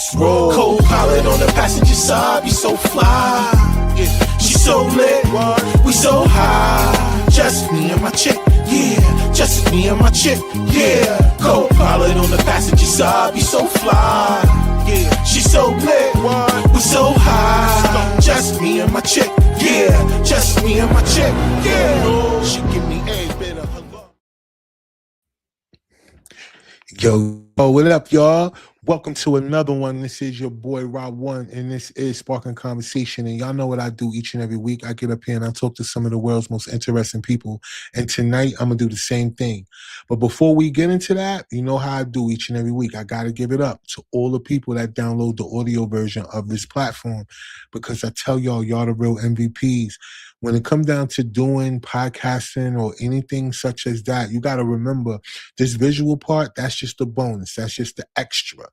let's roll. Co-pilot on the passenger side, be so fly. Yeah, she so lit, we so high. Just me and my chick, yeah. Just me and my chick, yeah. Co-pilot on the passenger side, be so fly. Yeah, she so lit, we so high. Just me and my chick, yeah. Just me and my chick, yeah. She give me a bit of her love. Yo, what up, y'all? Welcome to another one. This is your boy Rob One, and this is Sparking Conversation. And y'all know what I do each and every week. I get up here and I talk to some of the world's most interesting people. And tonight I'm gonna do the same thing. But before we get into that, you know how I do each and every week. I gotta give it up to all the people that download the audio version of this platform, because I tell y'all the real MVPs. When it comes down to doing podcasting or anything such as that, you got to remember this visual part, that's just a bonus. That's just the extra.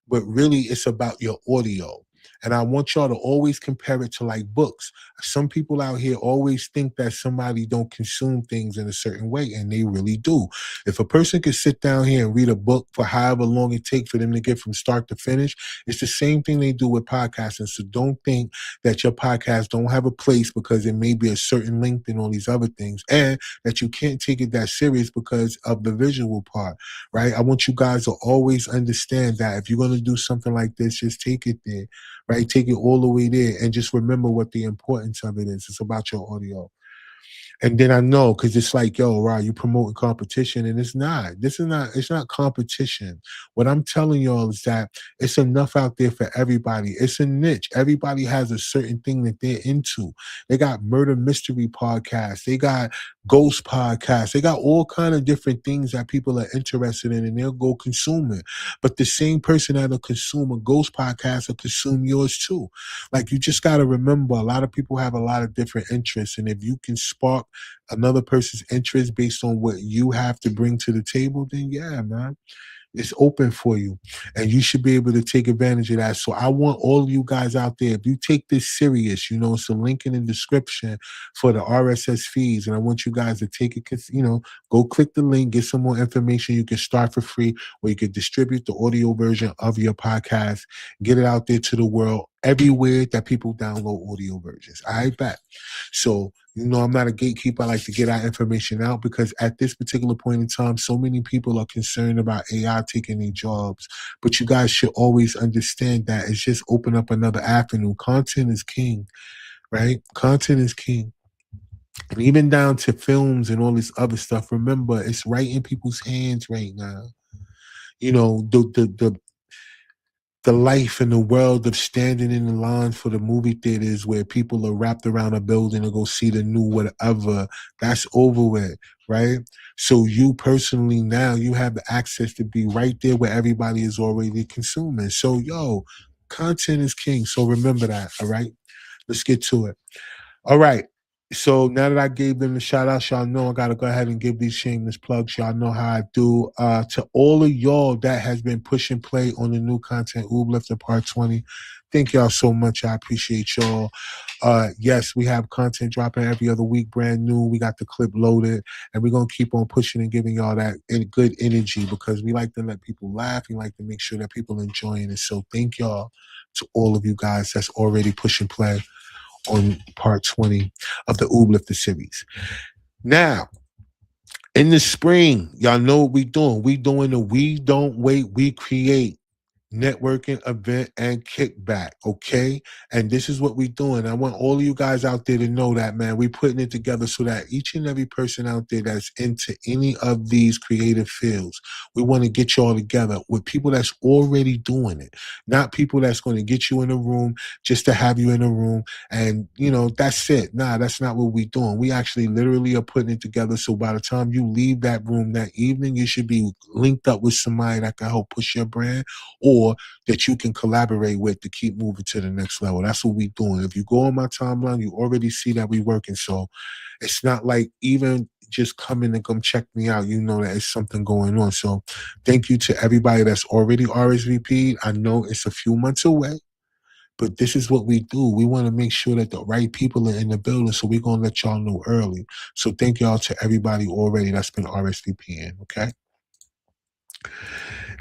But really, it's about your audio. And I want y'all to always compare it to like books. Some people out here always think that somebody don't consume things in a certain way, and they really do. If a person could sit down here and read a book for however long it takes for them to get from start to finish, it's the same thing they do with podcasting. So don't think that your podcast don't have a place because it may be a certain length and all these other things, and that you can't take it that serious because of the visual part, right? I want you guys to always understand that if you're going to do something like this, just take it there. Right, take it all the way there, and just remember what the importance of it is. It's about your audio. And then I know, because it's like, yo, Rod, you promoting competition, and it's not. It's not competition. What I'm telling y'all is that it's enough out there for everybody. It's a niche. Everybody has a certain thing that they're into. They got murder mystery podcasts. They got ghost podcasts. They got all kind of different things that people are interested in, and they'll go consume it. But the same person that'll consume a ghost podcast will consume yours too. Like, you just got to remember, a lot of people have a lot of different interests, and if you can spark another person's interest based on what you have to bring to the table, then yeah, man, it's open for you, and you should be able to take advantage of that. So I want all of you guys out there, if you take this serious, you know, it's a link in the description for the RSS feeds, and I want you guys to take it, you know, go click the link, get some more information. You can start for free, or you can distribute the audio version of your podcast, get it out there to the world, everywhere that people download audio versions. I bet. So, you know, I'm not a gatekeeper. I like to get our information out, because at this particular point in time, so many people are concerned about AI taking their jobs. But you guys should always understand that it's just open up another avenue. Content is king, right? Content is king. And even down to films and all this other stuff, remember, it's right in people's hands right now. You know, the life and the world of standing in the line for the movie theaters where people are wrapped around a building to go see the new whatever, that's over with, right? So you personally now, you have the access to be right there where everybody is already consuming. So, yo, content is king. So remember that, all right? Let's get to it. All right. So now that I gave them the shout out, y'all know I got to go ahead and give these shameless plugs. Y'all know how I do. To all of y'all that has been pushing play on the new content, Ooblifter Part 20, thank y'all so much. I appreciate y'all. Yes, we have content dropping every other week, brand new. We got the clip loaded, and we're going to keep on pushing and giving y'all that good energy, because we like to let people laugh. We like to make sure that people are enjoying it. So thank y'all to all of you guys that's already pushing play on part 20 of the Ooblifter series. Now, in the spring, y'all know what we doing. We doing the We Don't Wait, We Create networking event and kickback, okay? And this is what we doing. I want all of you guys out there to know that, man, we putting it together so that each and every person out there that's into any of these creative fields, we want to get y'all together with people that's already doing it, not people that's going to get you in a room just to have you in a room and, you know, that's it. Nah, that's not what we doing. We actually literally are putting it together so by the time you leave that room that evening, you should be linked up with somebody that can help push your brand, or that you can collaborate with to keep moving to the next level. That's what we're doing. If you go on my timeline, you already see that we're working. So it's not like even just come in and come check me out. You know that it's something going on. So thank you to everybody that's already RSVP'd. I know it's a few months away, but this is what we do. We want to make sure that the right people are in the building, so we're going to let y'all know early. So thank y'all to everybody already that's been RSVPing, okay?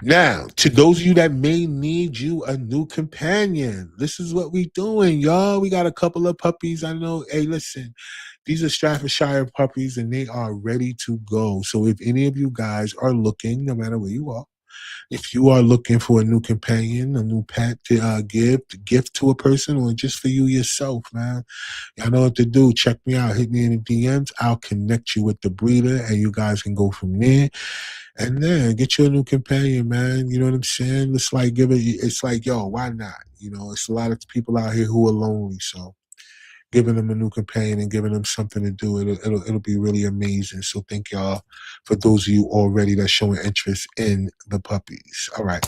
Now, to those of you that may need you a new companion, this is what we doing, y'all. We got a couple of puppies. I know. Hey, listen, these are Staffordshire puppies, and they are ready to go. So if any of you guys are looking, no matter where you are, if you are looking for a new companion, a new pet to gift to a person, or just for you yourself, man, y'all know what to do. Check me out. Hit me in the DMs. I'll connect you with the breeder, and you guys can go from there. And then get you a new companion, man. You know what I'm saying? It's like it's like, yo, why not? You know, it's a lot of people out here who are lonely, so giving them a new companion and giving them something to do, it'll be really amazing. So thank y'all for those of you already that's showing interest in the puppies. All right.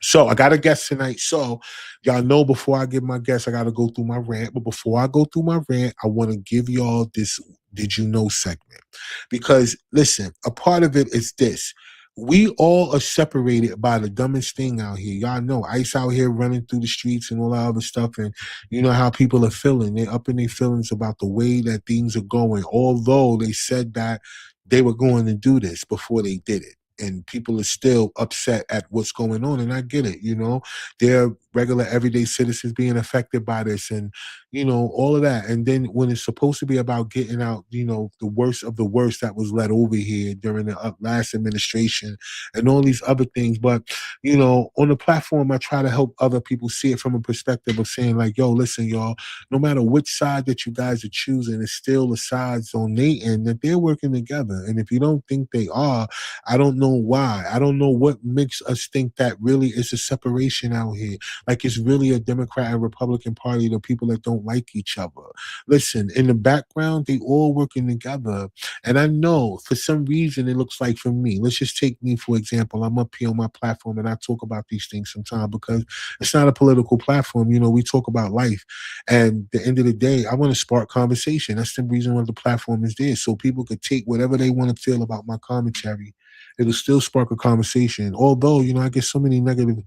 So I got a guest tonight. So y'all know before I give my guest, I got to go through my rant. But before I go through my rant, I want to give y'all this Did You Know segment. Because listen, a part of it is this. We all are separated by the dumbest thing out here. Y'all know ICE out here running through the streets and all that other stuff. And you know how people are feeling. They're up in their feelings about the way that things are going. Although they said that they were going to do this before they did it. And people are still upset at what's going on. And I get it, you know. They're regular everyday citizens being affected by this and, you know, all of that. And then when it's supposed to be about getting out, you know, the worst of the worst that was let over here during the last administration and all these other things. But, you know, on the platform, I try to help other people see it from a perspective of saying like, yo, listen, y'all, no matter which side that you guys are choosing, it's still the sides on their end that they're working together. And if you don't think they are, I don't know why. I don't know what makes us think that really is a separation out here. Like it's really a Democrat and Republican Party, the people that don't like each other. Listen, in the background, they all working together. And I know for some reason it looks like for me, let's just take me for example. I'm up here on my platform and I talk about these things sometimes because it's not a political platform. You know, we talk about life. And at the end of the day, I want to spark conversation. That's the reason why the platform is there. So people could take whatever they want to feel about my commentary. It'll still spark a conversation. Although, you know, I get so many negative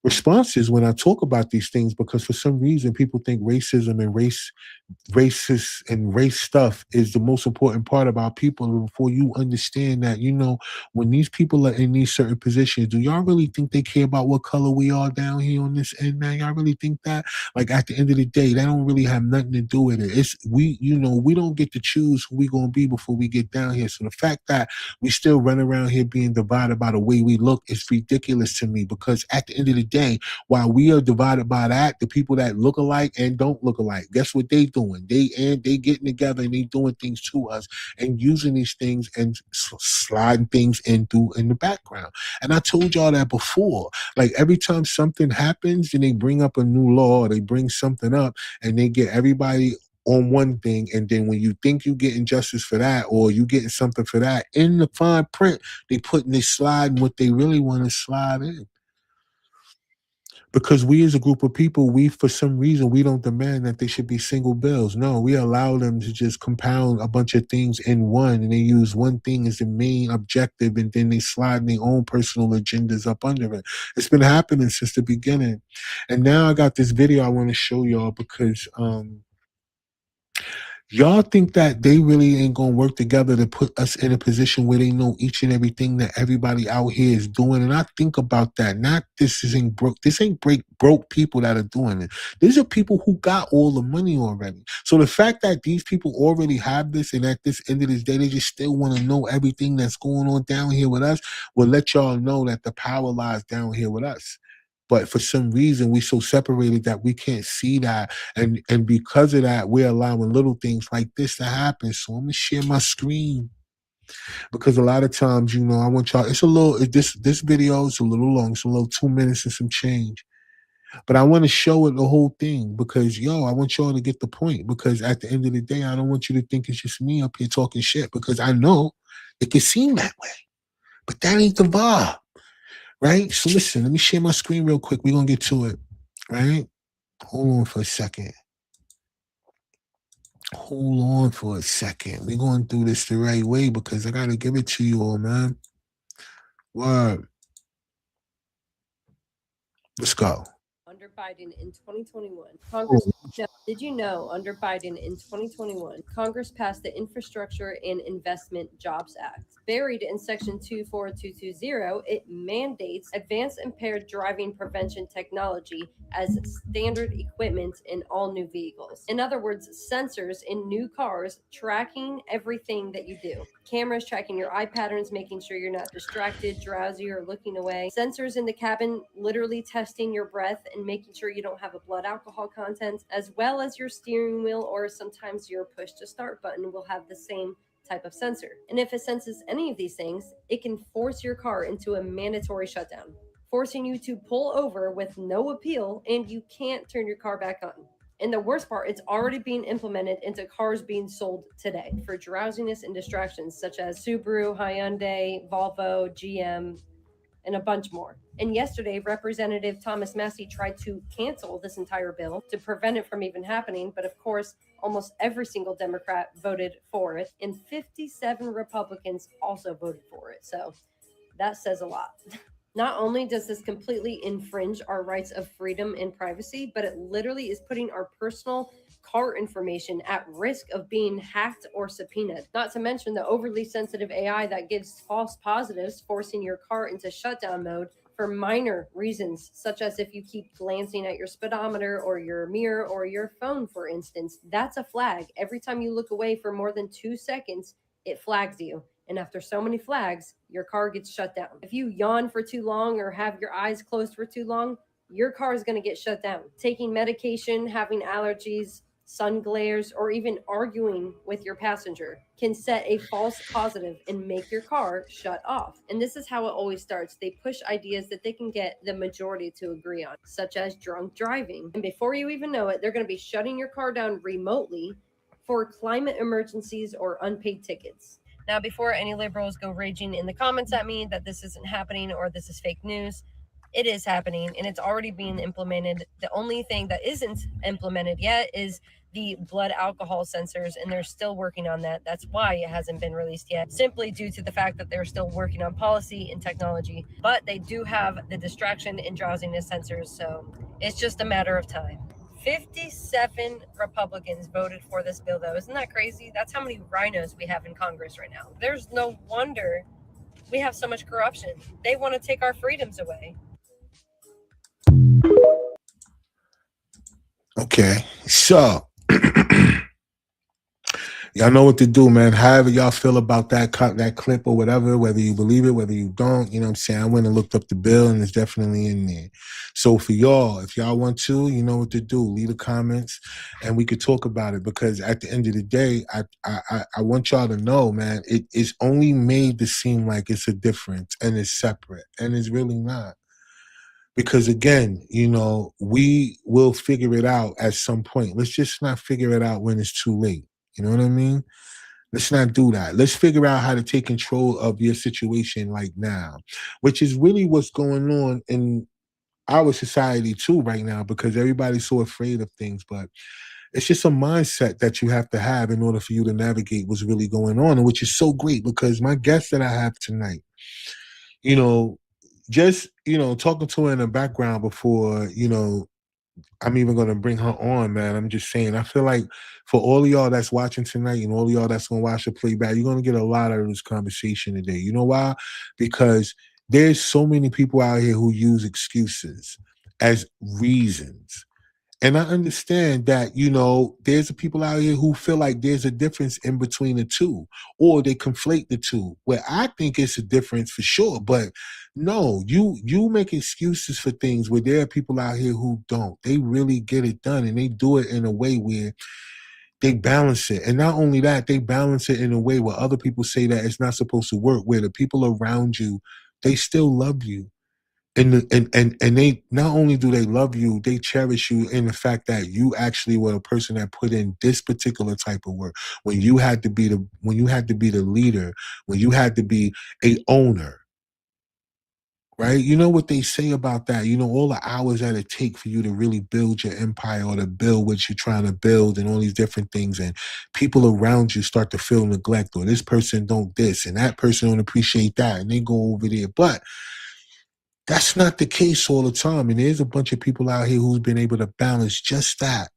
responses when I talk about these things because for some reason people think racism and racist and race stuff is the most important part about people. Before you understand that, you know, when these people are in these certain positions, do y'all really think they care about what color we are down here on this end, man? Y'all really think that? Like at the end of the day, that don't really have nothing to do with it. It's we, you know, we don't get to choose who we gonna be before we get down here. So the fact that we still run around here being divided by the way we look is ridiculous to me because at the end of the day, while we are divided by that, the people that look alike and don't look alike, guess what they doing? They getting together and they doing things to us and using these things and sliding things in the background. And I told y'all that before. Like every time something happens and they bring up a new law, or they bring something up and they get everybody on one thing, and then when you think you getting justice for that or you getting something for that, in the fine print, they slide in what they really want to slide in. Because we as a group of people, we for some reason we don't demand that they should be single bills. No, we allow them to just compound a bunch of things in one, and they use one thing as the main objective, and then they slide their own personal agendas up under it. It's been happening since the beginning, and now I got this video I want to show y'all because y'all think that they really ain't gonna work together to put us in a position where they know each and everything that everybody out here is doing. And I think about that. Not this ain't broke. This ain't broke people that are doing it. These are people who got all the money already. So the fact that these people already have this, and at this end of this day, they just still want to know everything that's going on down here with us, will let y'all know that the power lies down here with us. But for some reason, we so separated that we can't see that. And because of that, we're allowing little things like this to happen. So I'm going to share my screen. Because a lot of times, you know, I want y'all, it's a little, this video is a little long. It's a little 2 minutes and some change. But I want to show it the whole thing because, yo, I want y'all to get the point. Because at the end of the day, I don't want you to think it's just me up here talking shit. Because I know it can seem that way. But that ain't the vibe. Right? So listen, let me share my screen real quick. We're going to get to it. Right? Hold on for a second. Hold on for a second. We're going through this the right way because I got to give it to you all, man. Word. Let's go. under Biden in 2021, Congress. Now, did you know under Biden in 2021, Congress passed the Infrastructure and Investment Jobs Act? Buried in Section 24220, it mandates advanced impaired driving prevention technology as standard equipment in all new vehicles. In other words, sensors in new cars tracking everything that you do. Cameras tracking your eye patterns, making sure you're not distracted, drowsy, or looking away. Sensors in the cabin literally testing your breath and making sure you don't have a blood alcohol content, as well as your steering wheel or sometimes your push to start button will have the same type of sensor. And if it senses any of these things, it can force your car into a mandatory shutdown, forcing you to pull over with no appeal, and you can't turn your car back on. And the worst part, it's already being implemented into cars being sold today for drowsiness and distractions, such as Subaru, Hyundai, Volvo, GM, and a bunch more. And yesterday, Representative Thomas Massey tried to cancel this entire bill to prevent it from even happening. But of course, almost every single Democrat voted for it, and 57 Republicans also voted for it. So that says a lot. Not only does this completely infringe our rights of freedom and privacy, but it literally is putting our personal car information at risk of being hacked or subpoenaed. Not to mention the overly sensitive AI that gives false positives, forcing your car into shutdown mode for minor reasons, such as if you keep glancing at your speedometer or your mirror or your phone, for instance. That's a flag. Every time you look away for more than 2 seconds, it flags you. And after so many flags, your car gets shut down. If you yawn for too long or have your eyes closed for too long, your car is going to get shut down. Taking medication, having allergies, sun glares, or even arguing with your passenger can set a false positive and make your car shut off. And this is how it always starts. They push ideas that they can get the majority to agree on, such as drunk driving. And before you even know it, they're going to be shutting your car down remotely for climate emergencies or unpaid tickets. Now, before any liberals go raging in the comments at me that this isn't happening or this is fake news, it is happening and it's already being implemented. The only thing that isn't implemented yet is the blood alcohol sensors, and they're still working on that. That's why it hasn't been released yet, simply due to the fact that they're still working on policy and technology. But they do have the distraction and drowsiness sensors, so it's just a matter of time. 57 Republicans voted for this bill, though. Isn't that crazy? That's how many rhinos we have in Congress right now. There's no wonder we have so much corruption. They want to take our freedoms away. Okay, so y'all know what to do, man. However y'all feel about that clip or whatever, whether you believe it, whether you don't, you know what I'm saying? I went and looked up the bill and it's definitely in there. So for y'all, if y'all want to, you know what to do. Leave the comments and we could talk about it, because at the end of the day, I want y'all to know, man, it is only made to seem like it's a difference and it's separate, and it's really not. Because again, you know, we will figure it out at some point. Let's just not figure it out when it's too late. You know what I mean? Let's not do that. Let's figure out how to take control of your situation like now, which is really what's going on in our society too right now, because everybody's so afraid of things. But it's just a mindset that you have to have in order for you to navigate what's really going on, and which is so great because my guest that I have tonight, you know, just, you know, talking to her in the background before, you know, I'm even going to bring her on, man. I'm just saying, I feel like for all of y'all that's watching tonight and all of y'all that's going to watch the playback, you're going to get a lot out of this conversation today. You know why? Because there's so many people out here who use excuses as reasons. And I understand that, you know, there's people out here who feel like there's a difference in between the two, or they conflate the two, where I think it's a difference for sure. But no, you make excuses for things where there are people out here who don't. They really get it done, and they do it in a way where they balance it. And not only that, they balance it in a way where other people say that it's not supposed to work, where the people around you, they still love you. And they not only do they love you, they cherish you in the fact that you actually were a person that put in this particular type of work. When you had to be the leader, when you had to be a owner, right? You know what they say about that. You know, all the hours that it take for you to really build your empire or to build what you're trying to build and all these different things. And people around you start to feel neglect, or this person don't this and that person don't appreciate that. And they go over there. But That's not the case all the time. And there's a bunch of people out here who's been able to balance just that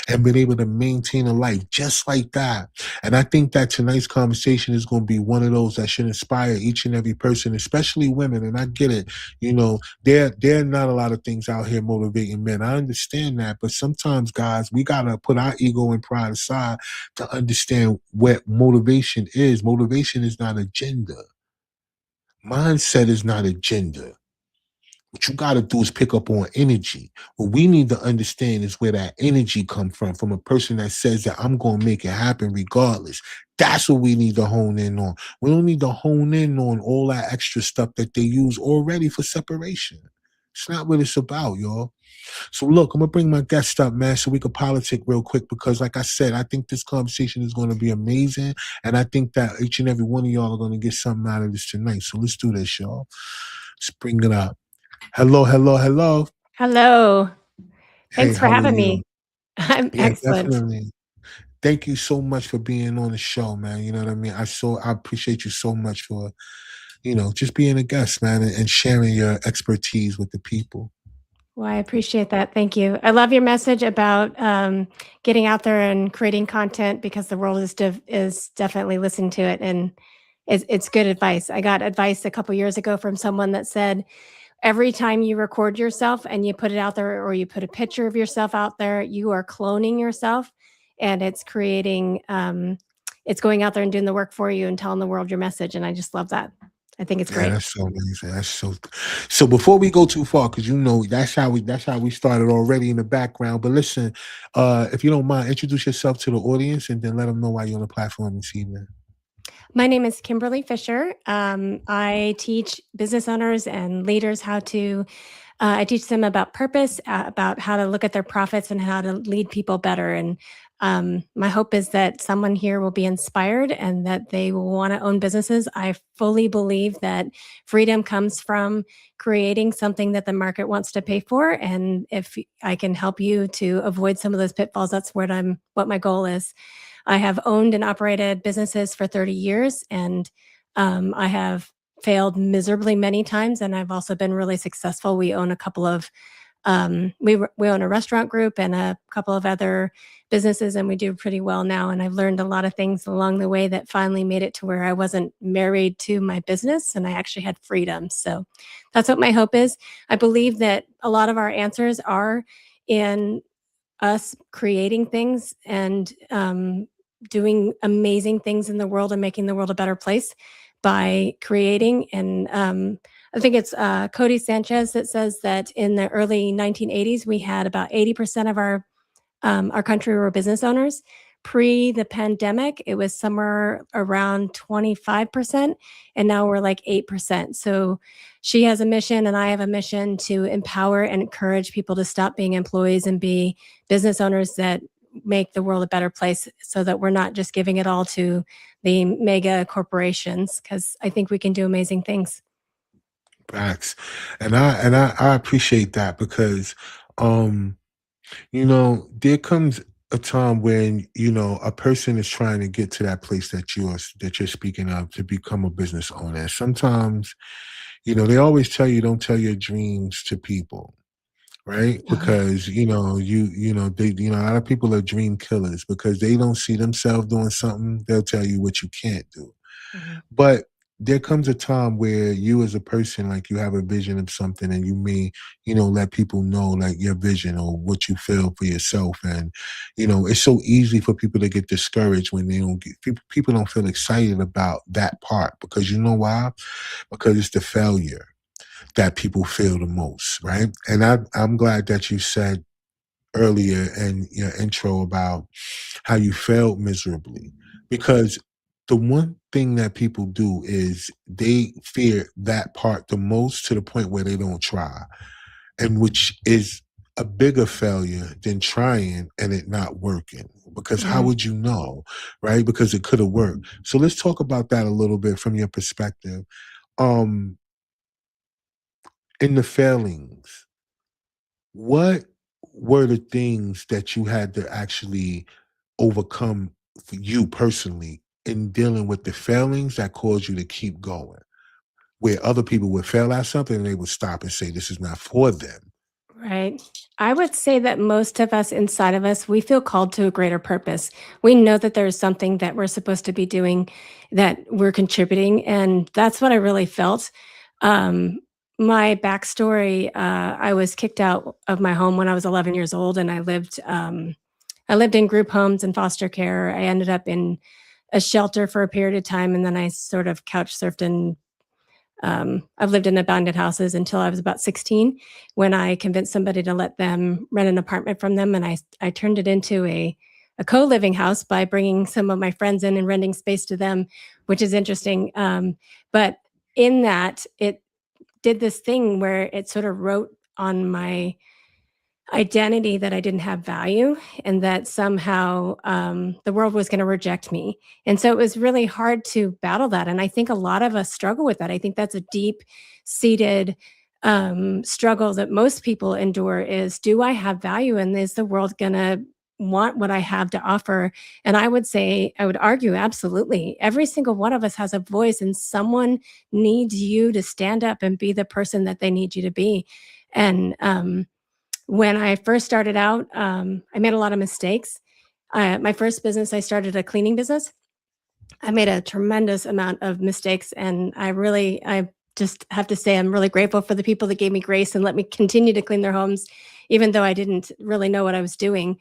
and been able to maintain a life just like that. And I think that tonight's conversation is going to be one of those that should inspire each and every person, especially women. And I get it. There are not a lot of things out here motivating men. I understand that. But sometimes, guys, we got to put our ego and pride aside to understand what motivation is. Motivation is not agenda. Mindset is not agenda. What you got to do is pick up on energy. What we need to understand is where that energy come from a person that says that I'm going to make it happen regardless. That's what we need to hone in on. We don't need to hone in on all that extra stuff that they use already for separation. It's not what it's about, y'all. So look, I'm going to bring my guest up, man, so we could politic real quick because, like I said, I think this conversation is going to be amazing, and I think that each and every one of y'all are going to get something out of this tonight. So let's do this, y'all. Let's bring it up. Hello. Hello. Hey, Thanks for how are having you? me. I'm Yeah, excellent. definitely. Thank you so much for being on the show, man. You know what I mean? I appreciate you so much for, just being a guest, man, and sharing your expertise with the people. Well, I appreciate that. Thank you. I love your message about getting out there and creating content because the world is definitely listening to it, and it's good advice. I got advice a couple years ago from someone that said every time you record yourself and you put it out there or you put a picture of yourself out there, you are cloning yourself, and it's creating it's going out there and doing the work for you and telling the world your message. And I just love that. I think it's Yeah, great. that's so amazing. That's so before we go too far, because that's how we started already in the background. But listen, if you don't mind, introduce yourself to the audience and then let them know why you're on the platform this evening. My name is Kimberly Fisher. I teach business owners and leaders how to, I teach them about purpose, about how to look at their profits and how to lead people better. And my hope is that someone here will be inspired and that they will want to own businesses. I fully believe that freedom comes from creating something that the market wants to pay for. And if I can help you to avoid some of those pitfalls, that's what my goal is. I have owned and operated businesses for 30 years, and I have failed miserably many times, and I've also been really successful. We own a couple of we own a restaurant group and a couple of other businesses, and we do pretty well now. And I've learned a lot of things along the way that finally made it to where I wasn't married to my business, and I actually had freedom. So that's what my hope is. I believe that a lot of our answers are in us creating things and doing amazing things in the world and making the world a better place by creating. And I think it's Cody Sanchez that says that in the early 1980s, we had about 80% of our country were business owners. Pre the pandemic, it was somewhere around 25%, and now we're like 8%. So she has a mission, and I have a mission to empower and encourage people to stop being employees and be business owners that make the world a better place, so that we're not just giving it all to the mega corporations, because I think we can do amazing things. Facts. And I appreciate that because there comes a time when, a person is trying to get to that place that you're speaking of to become a business owner. Sometimes, they always tell you don't tell your dreams to people, right? Oh, yeah. Because, a lot of people are dream killers because they don't see themselves doing something, they'll tell you what you can't do. Mhm. But there comes a time where you as a person, like you have a vision of something and you may, let people know like your vision or what you feel for yourself. And, it's so easy for people to get discouraged when they don't get, people don't feel excited about that part because you know why? Because it's the failure that people feel the most, right? And I'm glad that you said earlier in your intro about how you failed miserably because the one thing that people do is they fear that part the most to the point where they don't try, and which is a bigger failure than trying and it not working, because how Right. would you know, right? Because it could have worked. So let's talk about that a little bit from your perspective. um in the failings, what were the things that you had to actually overcome for you personally in dealing with the failings that caused you to keep going? where other people would fail at something and they would stop and say, this is not for them. Right. I would say that most of us inside of us, we feel called to a greater purpose. We know that there's something that we're supposed to be doing, that we're contributing. And that's what I really felt. Um, my backstory, I was kicked out of my home when I was 11 years old, and I lived in group homes and foster care. I ended up in a shelter for a period of time, and then I sort of couch surfed and I've lived in abandoned houses until I was about 16 when I convinced somebody to let them rent an apartment from them. And I turned it into a co-living house by bringing some of my friends in and renting space to them, which is interesting. But in that, it did this thing where it sort of wrote on my identity that I didn't have value and that somehow the world was going to reject me. And so it was really hard to battle that. And I think a lot of us struggle with that. I think that's a deep seated struggle that most people endure is, do I have value? And is the world going to want what I have to offer? And I would say, I would argue, absolutely. Every single one of us has a voice, and someone needs you to stand up and be the person that they need you to be. And when I first started out, I made a lot of mistakes. My first business, I started a cleaning business. I made a tremendous amount of mistakes, and I just have to say I'm really grateful for the people that gave me grace and let me continue to clean their homes, even though I didn't really know what I was doing.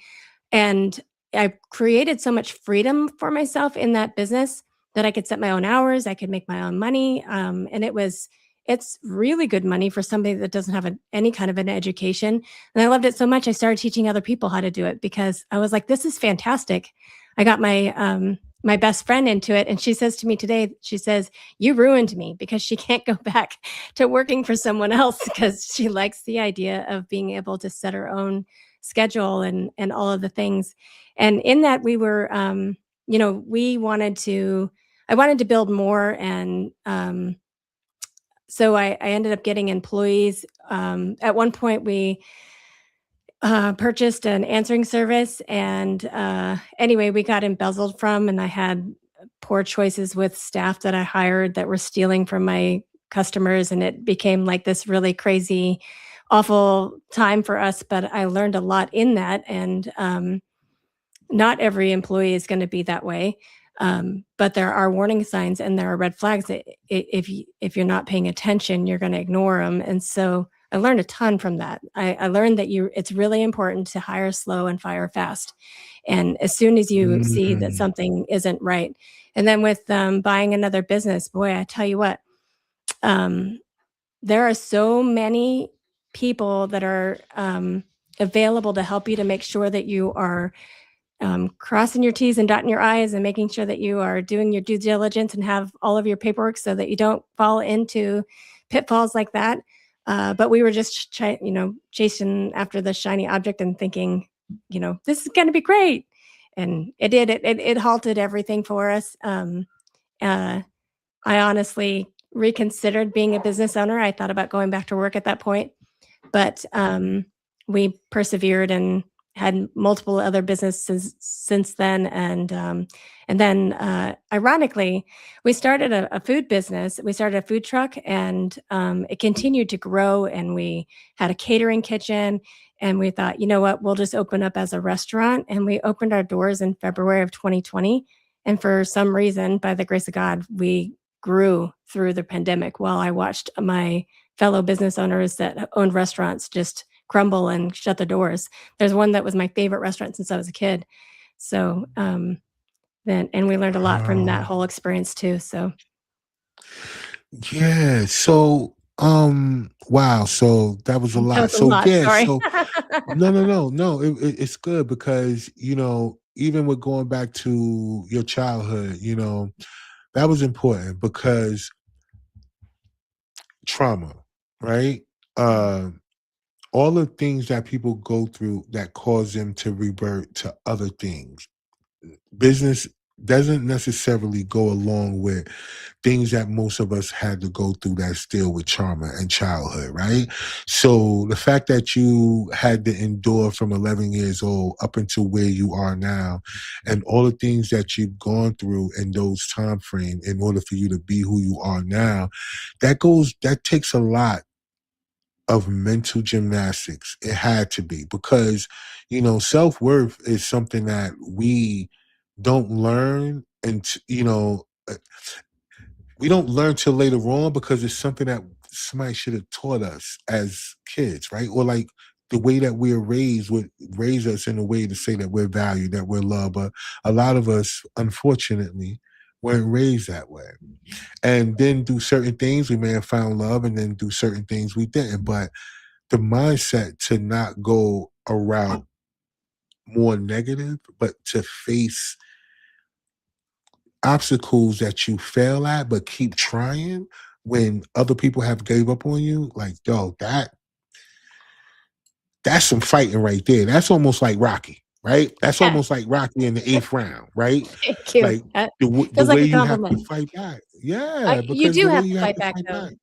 And I created so much freedom for myself in that business that I could set my own hours, I could make my own money, and it's really good money for somebody that doesn't have any kind of an education. And I loved it so much, I started teaching other people how to do it because I was like, "This is fantastic." I got my best friend into it, and she says to me today, she says, "You ruined me," because she can't go back to working for someone else because she likes the idea of being able to set her own schedule and all of the things. And in that, we were, we wanted to. I wanted to build more, and so I ended up getting employees. At one point, we purchased an answering service, and anyway, we got embezzled from, and I had poor choices with staff that I hired that were stealing from my customers, and it became like this really crazy, awful time for us. But I learned a lot in that, and not every employee is going to be that way. But there are warning signs and there are red flags that if you're not paying attention, you're going to ignore them. And so I learned a ton from that. I learned that it's really important to hire slow and fire fast. And as soon as you see that Mm. something isn't right, and then with buying another business, boy, I tell you what, um, there are so many people that are available to help you to make sure that you are crossing your T's and dotting your I's and making sure that you are doing your due diligence and have all of your paperwork so that you don't fall into pitfalls like that. But we were just, chasing after the shiny object and thinking, this is going to be great. And it did. It halted everything for us. Uh, I honestly reconsidered being a business owner. I thought about going back to work at that point, but we persevered and had multiple other businesses since then. And then, ironically, we started a food business. We started a food truck, and it continued to grow. And we had a catering kitchen. And we thought, you know what, we'll just open up as a restaurant. And we opened our doors in February of 2020. And for some reason, by the grace of God, we grew through the pandemic while I watched my fellow business owners that owned restaurants just crumble and shut the doors. There's one that was my favorite restaurant since I was a kid. So and we learned a lot from that whole experience too. So Yeah. So, wow. So that was a that lot. was a So lot. yeah. Sorry. So no. It's good because even with going back to your childhood, that was important because trauma, right? Uh, all the things that people go through that cause them to revert to other things. Business doesn't necessarily go along with things that most of us had to go through that still with trauma and childhood, right? So the fact that you had to endure from 11 years old up until where you are now, and all the things that you've gone through in those time frame in order for you to be who you are now, that takes a lot of mental gymnastics. It had to be, because, self-worth is something that we don't learn, and we don't learn till later on, because it's something that somebody should have taught us as kids, right? Or like the way that we're raised would raise us in a way to say that we're valued, that we're loved. But a lot of us, unfortunately, weren't raised that way. And then do certain things, we may have found love, and then do certain things we didn't. But the mindset to not go around more negative, but to face obstacles that you fail at, but keep trying when other people have gave up on you, like, yo, that's some fighting right there. That's almost like Rocky, right? That's Yeah. almost like Rocky in the 8th round, right? Thank you. Like That the feels like way a you have to compliment. fight back. Yeah, You because do the way have you to have fight to back, fight though. back.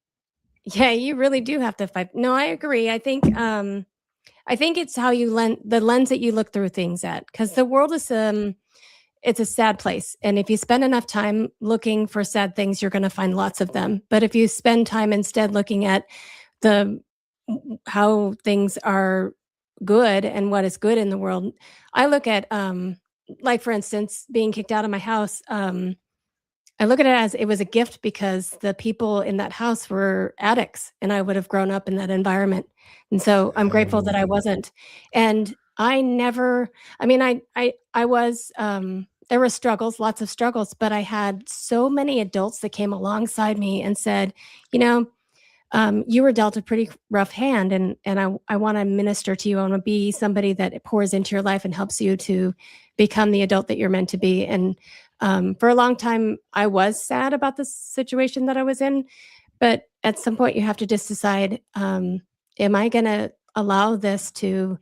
Yeah, you really do have to fight. No, I agree. I think it's how the lens that you look through things at, because the world is it's a sad place. And if you spend enough time looking for sad things, you're going to find lots of them. But if you spend time instead looking at the how things are good and what is good in the world, I look at like, for instance, being kicked out of my house. I look at it as it was a gift, because the people in that house were addicts, and I would have grown up in that environment. And so I'm grateful that I Oh, wasn't. And I never, I mean, I was, there were struggles, lots of struggles, but I had so many adults that came alongside me and said, you know, you were dealt a pretty rough hand, and I want to minister to you. I want to be somebody that pours into your life and helps you to become the adult that you're meant to be. And for a long time, I was sad about the situation that I was in, but at some point, you have to just decide: am I going to allow this to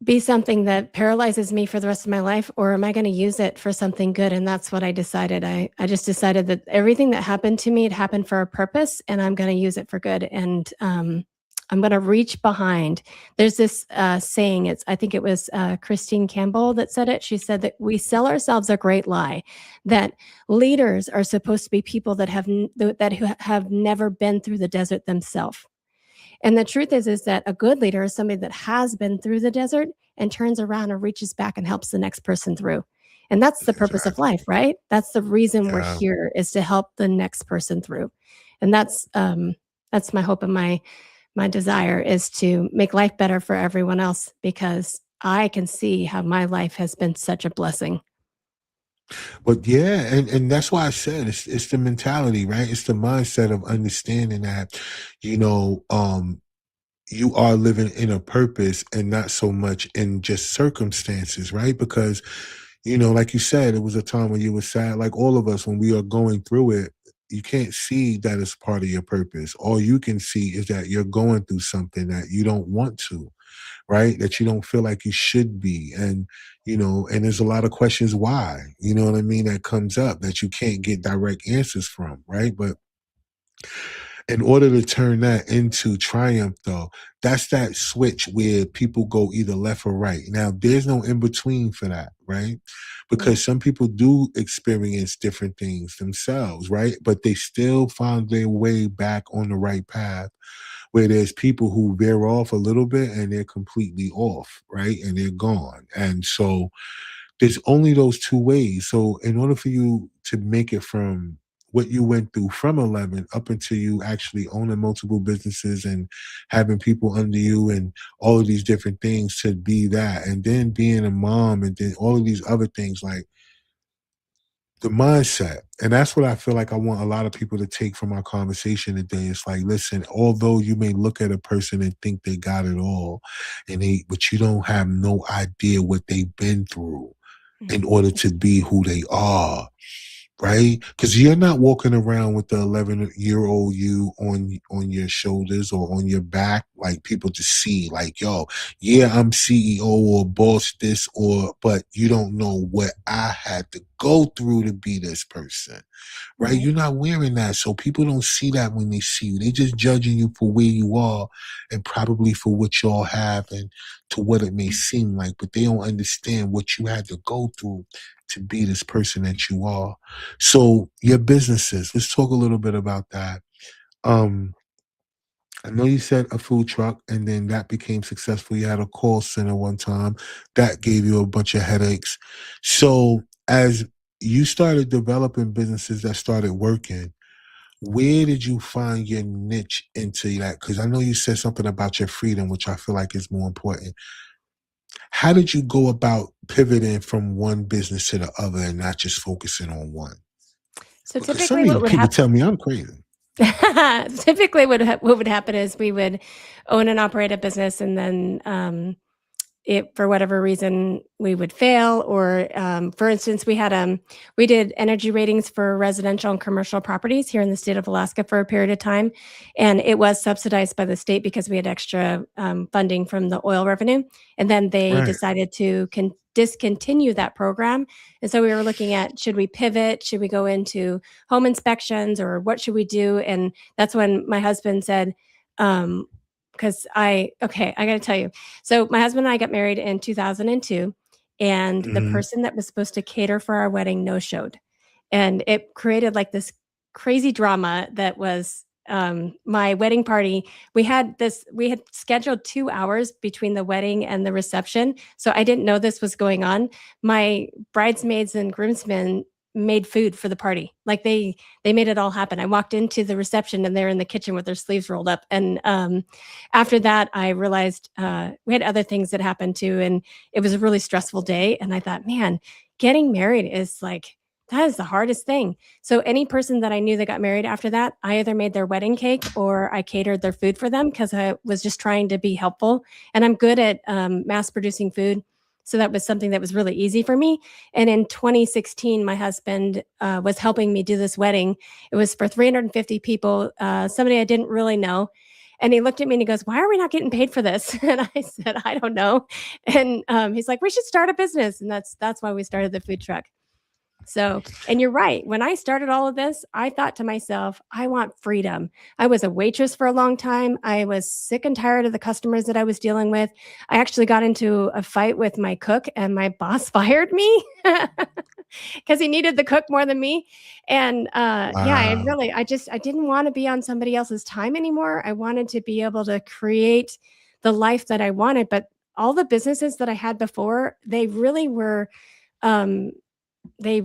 be something that paralyzes me for the rest of my life, or am I going to use it for something good? And that's what I decided. I just decided that everything that happened to me, it happened for a purpose, and I'm going to use it for good. And I'm going to reach behind. There's this saying. I think it was Christine Campbell that said it. She said that we sell ourselves a great lie, that leaders are supposed to be people that have never been through the desert themselves. And the truth is that a good leader is somebody that has been through the desert and turns around and reaches back and helps the next person through. And that's the purpose of exactly. life, right? That's the reason we're Yeah. here, is to help the next person through. And that's my hope and my desire, is to make life better for everyone else, because I can see how my life has been such a blessing. But yeah, and that's why I said it's the mentality, right? It's the mindset of understanding that, you know, you are living in a purpose and not so much in just circumstances, right? Because, like you said, it was a time when you were sad, like all of us, when we are going through it. You can't see that it's part of your purpose. All you can see is that you're going through something that you don't want to, right? That you don't feel like you should be. And, and there's a lot of questions why, you know what I mean, that comes up that you can't get direct answers from, right? But in order to turn that into triumph, though, that's that switch where people go either left or right. Now, there's no in between for that, right? Yeah. Because some people do experience different things themselves, right? But they still find their way back on the right path, where there's people who veer off a little bit and they're completely off, right? And they're gone. And so there's only those two ways. So in order for you to make it from what you went through from 11 up until you actually owning multiple businesses and having people under you and all of these different things, to be that, and then being a mom, and then all of these other things, like the mindset. And that's what I feel like I want a lot of people to take from our conversation today. It's like, listen, although you may look at a person and think they got it all, but you don't have no idea what they've been through in order to be who they are. right? Because you're not walking around with the 11-year-old you on your shoulders or on your back, like people to see, like, yo, yeah, I'm CEO or boss this, but you don't know what I had to go through to be this person. Right? Right. You're not wearing that. So people don't see that when they see you. They just judging you for where you are and probably for what y'all have and to what it may seem like, but they don't understand what you had to go through to be this person that you are. So your businesses, let's talk a little bit about that. Um, I know you said a food truck and then that became successful. You had a call center one time that gave you a bunch of headaches. So as you started developing businesses that started working, where did you find your niche into that? Because I know you said something about your freedom, which I feel like is more important. How did you go about pivoting from one business to the other and not just focusing on one? So Because some typically of these what would people happen tell me I'm crazy. typically what would happen is we would own and operate a business, and then it, for whatever reason, we would fail. Or for instance, we did energy ratings for residential and commercial properties here in the state of Alaska for a period of time, and it was subsidized by the state because we had extra funding from the oil revenue. And then they Right. decided to discontinue that program. And so we were looking at, should we pivot? Should we go into home inspections, or what should we do? And that's when my husband said, because I got to tell you. So my husband and I got married in 2002, and the Mhm. person that was supposed to cater for our wedding no-showed. And it created like this crazy drama that was my wedding party. We had scheduled 2 hours between the wedding and the reception. So I didn't know this was going on. My bridesmaids and groomsmen made food for the party. Like they made it all happen. I walked into the reception and they're in the kitchen with their sleeves rolled up. And after that, I realized we had other things that happened too. And it was a really stressful day. And I thought, man, getting married is like, that is the hardest thing. So any person that I knew that got married after that, I either made their wedding cake or I catered their food for them because I was just trying to be helpful. And I'm good at mass producing food. So that was something that was really easy for me. And in 2016, my husband was helping me do this wedding. It was for 350 people, somebody I didn't really know. And he looked at me and he goes, "Why are we not getting paid for this?" And I said, "I don't know." And he's like, "We should start a business." And that's why we started the food truck. So, and you're right. When I started all of this, I thought to myself, I want freedom. I was a waitress for a long time. I was sick and tired of the customers that I was dealing with. I actually got into a fight with my cook, and my boss fired me because he needed the cook more than me. And yeah, Wow. I didn't want to be on somebody else's time anymore. I wanted to be able to create the life that I wanted. But all the businesses that I had before, they really were, um, they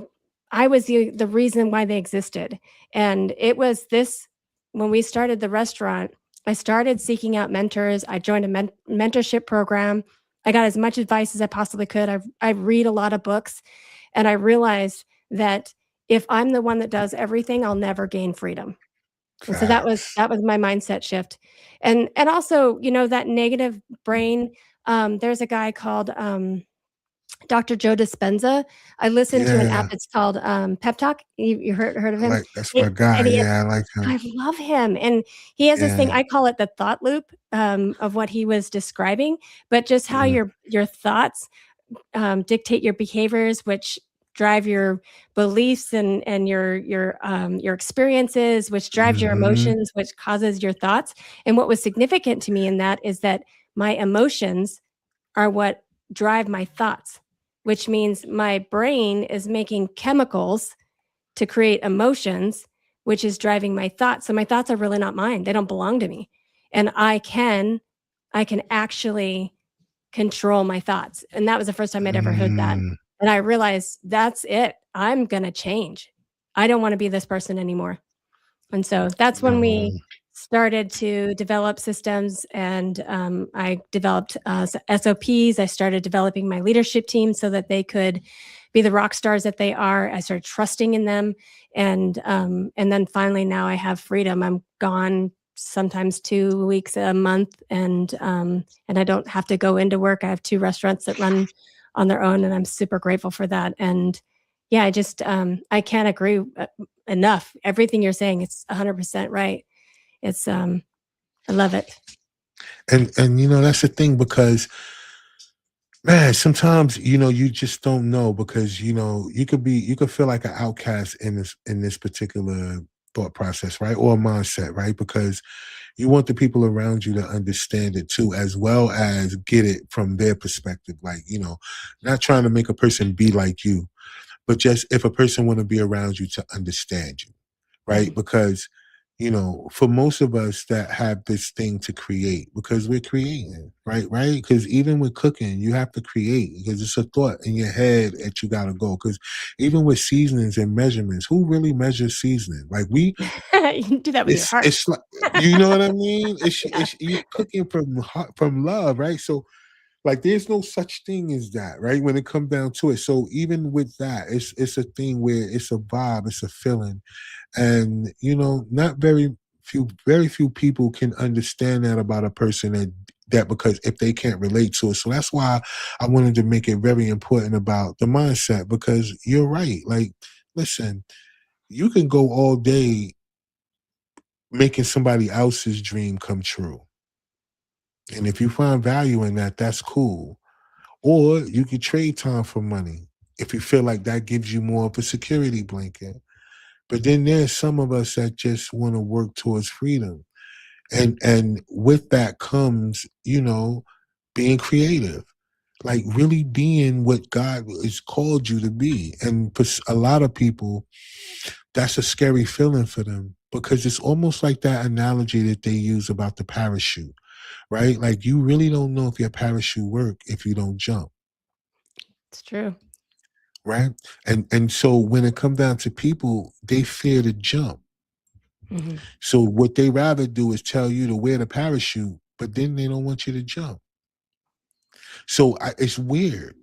I was the reason why they existed. And it was this, when we started the restaurant, I started seeking out mentors. I joined a mentorship program. I got as much advice as I possibly could. I read a lot of books, and I realized that if I'm the one that does everything, I'll never gain freedom. And so Facts. that was my mindset shift. And also, that negative brain, there's a guy called Dr. Joe Dispenza. I listened to an app, Yeah. it's called, Pep Talk. You heard of I him? like that's my He guy. and he Yeah, I like him. I love him, and he has this thing, Yeah. I call it the thought loop, of what he was describing, but just how Mm. your thoughts, dictate your behaviors, which drive your beliefs and your experiences, which drives your Mhm. emotions, which causes your thoughts. And what was significant to me in that is that my emotions are what drive my thoughts, which means my brain is making chemicals to create emotions, which is driving my thoughts. So my thoughts are really not mine. They don't belong to me. And I can actually control my thoughts. And that was the first time I'd ever heard that. Mm. And I realized that's it. I'm going to change. I don't want to be this person anymore. And so that's when we Yo. started to develop systems, and I developed SOPs. I started developing my leadership team so that they could be the rock stars that they are. I started trusting in them, and then finally now I have freedom. I'm gone sometimes 2 weeks a month, and I don't have to go into work. I have two restaurants that run on their own, and I'm super grateful for that. And Yeah, I just I can't agree enough. Everything you're saying, it's 100% right. It's I love it. And that's the thing because man, sometimes you just don't know because you could feel like an outcast in this particular thought process, right? Or mindset, right? Because you want the people around you to understand it too, as well as get it from their perspective. Like, not trying to make a person be like you, but just if a person want to be around you to understand you, right? Mhm. Because for most of us that have this thing to create, because we're creating, right? Because even with cooking, you have to create because it's a thought in your head that you got to go. Because even with seasonings and measurements, who really measures seasoning? Like You can do that with your heart. it's like, you know what I mean? Yeah. It's you cooking from heart, from love, right? So like there's no such thing as that, right? When it comes down to it. So even with that, it's a thing where it's a vibe, it's a feeling. And not very few people can understand that about a person that because if they can't relate to it. So that's why I wanted to make it very important about the mindset because you're right. Like, listen, you can go all day making somebody else's dream come true. And if you find value in that, that's cool. Or you could trade time for money if you feel like that gives you more of a security blanket. But then there's some of us that just want to work towards freedom. And with that comes, being creative. Like really being what God has called you to be. And for a lot of people, that's a scary feeling for them because it's almost like that analogy that they use about the parachute, right? Like you really don't know if your parachute work if you don't jump, It's true. right? And so when it comes down to people, they fear to jump. Mhm. So what they rather do is tell you to wear the parachute, but then they don't want you to jump. So it's weird,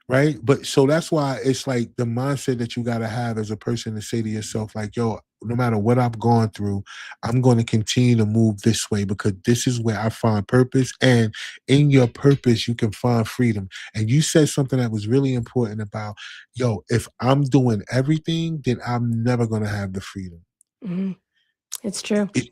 right? But so that's why it's like the mindset that you got to have as a person to say to yourself, like, yo, no matter what I've gone through, I'm going to continue to move this way because this is where I find purpose. And in your purpose, you can find freedom. And you said something that was really important about, yo, if I'm doing everything, then I'm never going to have the freedom. Mhm. It's true. It,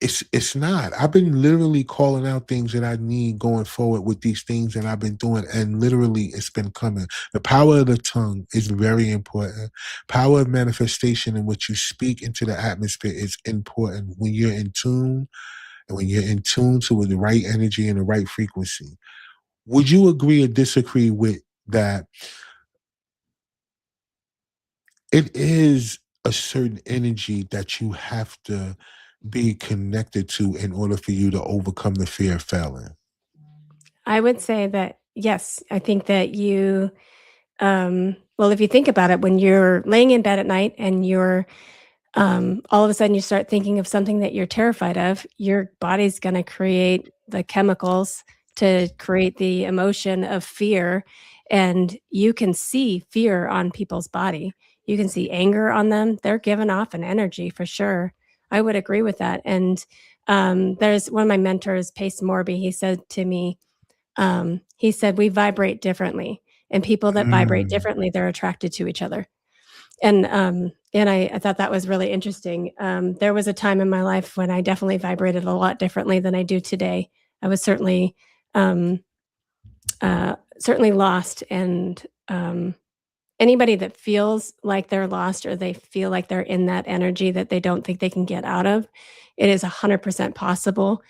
it's not. I've been literally calling out things that I need going forward with these things that I've been doing, and literally it's been coming. The power of the tongue is very important. Power of manifestation in what you speak into the atmosphere is important when you're in tune and when you're in tune to the right energy and the right frequency. Would you agree or disagree with that? It is a certain energy that you have to be connected to in order for you to overcome the fear of failing. I would say that yes, I think that you well, if you think about it, when you're laying in bed at night and you're all of a sudden you start thinking of something that you're terrified of, your body's going to create the chemicals to create the emotion of fear. And you can see fear on people's body. You can see anger on them. They're giving off an energy for sure. I would agree with that. And there's one of my mentors, Pace Morby. He said to me, he said, we vibrate differently. And people that vibrate Mm, differently, they're attracted to each other. And I thought that was really interesting. There was a time in my life when I definitely vibrated a lot differently than I do today. I was um, certainly lost, and anybody that feels like they're lost or they feel like they're in that energy that they don't think they can get out of, it is 100% possible.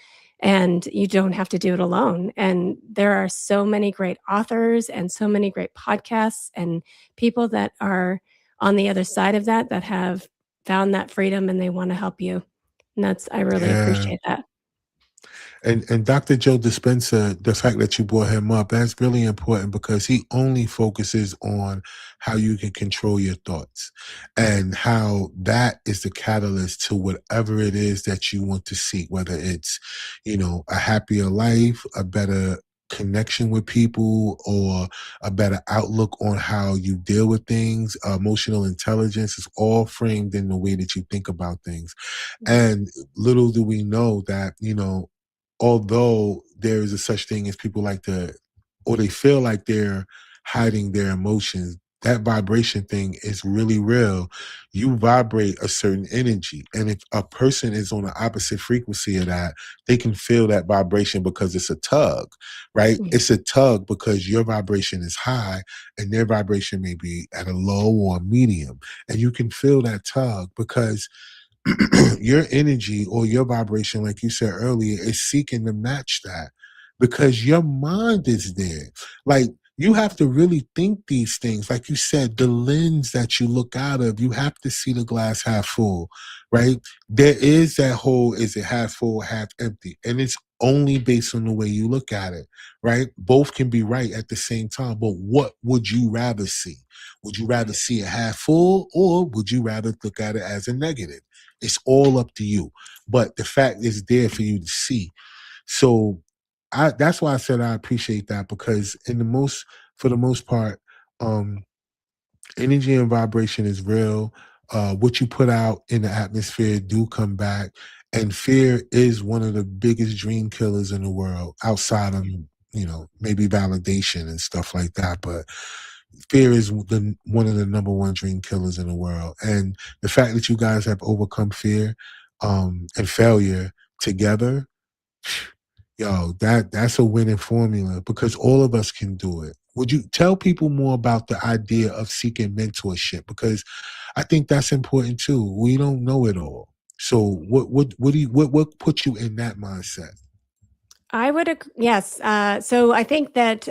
And you don't have to do it alone. And there are so many great authors and so many great podcasts and people that are on the other side of that that have found that freedom and they want to help you. And I really yeah. appreciate that. And Dr. Joe Dispenza, the fact that you brought him up, that's really important because he only focuses on how you can control your thoughts and how that is the catalyst to whatever it is that you want to seek, whether it's, a happier life, a better connection with people, or a better outlook on how you deal with things. Emotional intelligence is all framed in the way that you think about things. And little do we know that, although there is a such thing as people like to, or they feel like they're hiding their emotions, that vibration thing is really real. You vibrate a certain energy. And if a person is on the opposite frequency of that, they can feel that vibration because it's a tug, right? Yeah. It's a tug because your vibration is high and their vibration may be at a low or a medium. And you can feel that tug because your energy or your vibration, like you said earlier, is seeking to match that because your mind is there. Like, you have to really think these things. Like you said, the lens that you look out of, you have to see the glass half full, right? There is that whole, is it half full, half empty? And it's only based on the way you look at it, right? Both can be right at the same time. But what would you rather see? Would you rather see it half full, or would you rather look at it as a negative? It's all up to you. But the fact is there for you to see. So that's why I said I appreciate that, because for the most part, um, energy and vibration is real. What you put out in the atmosphere do come back. And fear is one of the biggest dream killers in the world, outside of, maybe validation and stuff like that. But fear is one of the number one dream killers in the world. And the fact that you guys have overcome fear and failure together, yo, that's a winning formula, because all of us can do it. Would you tell people more about the idea of seeking mentorship? Because I think that's important too. We don't know it all. So what put you in that mindset? I would yes. So I think that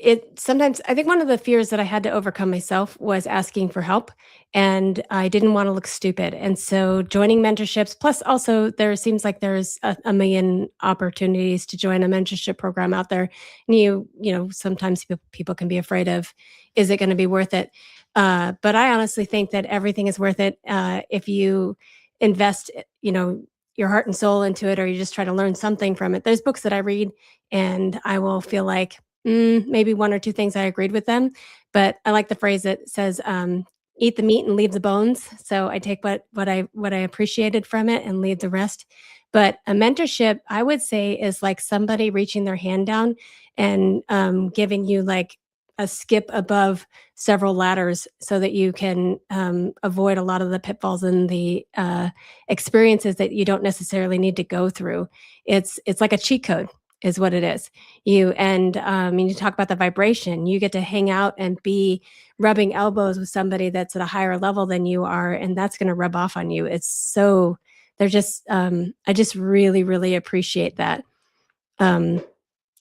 it sometimes, I think one of the fears that I had to overcome myself was asking for help, and I didn't want to look stupid. And so joining mentorships, plus also there seems like there's a million opportunities to join a mentorship program out there. And sometimes people can be afraid of, is it going to be worth it? But I honestly think that everything is worth it if you invest, your heart and soul into it, or you just try to learn something from it. There's books that I read and I will feel like, maybe one or two things I agreed with them, but I like the phrase that says, "Eat the meat and leave the bones." So I take what I appreciated from it and leave the rest. But a mentorship, I would say, is like somebody reaching their hand down and giving you like a skip above several ladders, so that you can avoid a lot of the pitfalls and the experiences that you don't necessarily need to go through. It's like a cheat code, is what it is. You talk about the vibration. You get to hang out and be rubbing elbows with somebody that's at a higher level than you are, and that's going to rub off on you. It's so they're just I just really, really appreciate that. Um,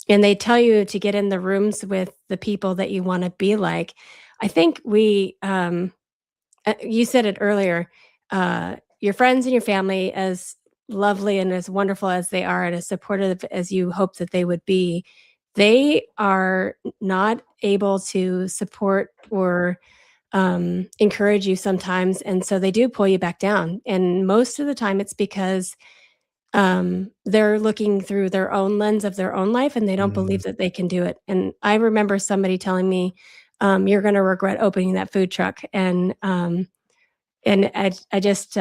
and they tell you to get in the rooms with the people that you want to be like. I think you said it earlier, your friends and your family, as lovely and as wonderful as they are and as supportive as you hope that they would be, they are not able to support or encourage you sometimes. And so they do pull you back down. And most of the time it's because they're looking through their own lens of their own life and they don't Mm, believe that they can do it. And I remember somebody telling me, you're going to regret opening that food truck. And I just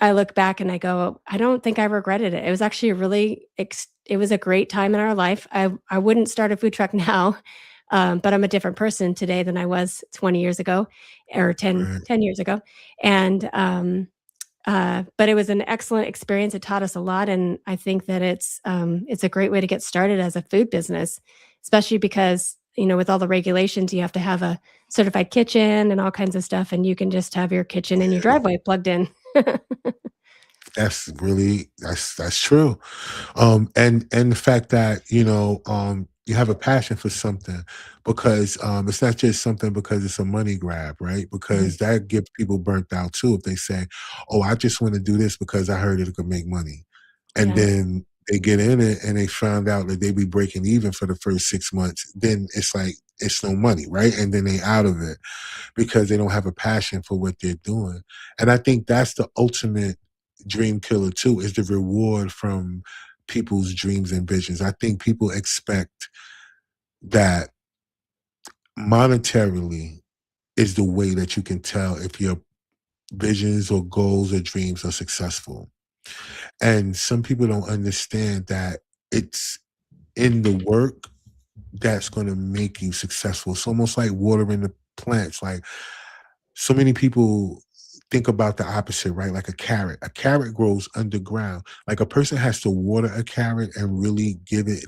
I look back and I go, I don't think I regretted it. It was actually a really it was a great time in our life. I wouldn't start a food truck now, but I'm a different person today than I was 20 years ago, or right. 10 years ago. And but it was an excellent experience. It taught us a lot, and I think that it's a great way to get started as a food business, especially because with all the regulations, you have to have a certified kitchen and all kinds of stuff, and you can just have your kitchen in your driveway plugged in. That's true. And the fact that, you have a passion for something, because it's not just something because it's a money grab, right? Mhm. Because that gets people burnt out too if they say, "Oh, I just want to do this because I heard it could make money," and Yeah. then they get in it and they found out that they be breaking even for the first 6 months. Then it's like it's no money, right? And then they out of it because they don't have a passion for what they're doing. And I think that's the ultimate dream killer too, is the reward from people's dreams and visions. I think people expect that monetarily is the way that you can tell if your visions or goals or dreams are successful. And some people don't understand that it's in the work that's going to make you successful. It's almost like watering the plants. Like, so many people think about the opposite, right? Like a carrot. A carrot grows underground. Like, a person has to water a carrot and really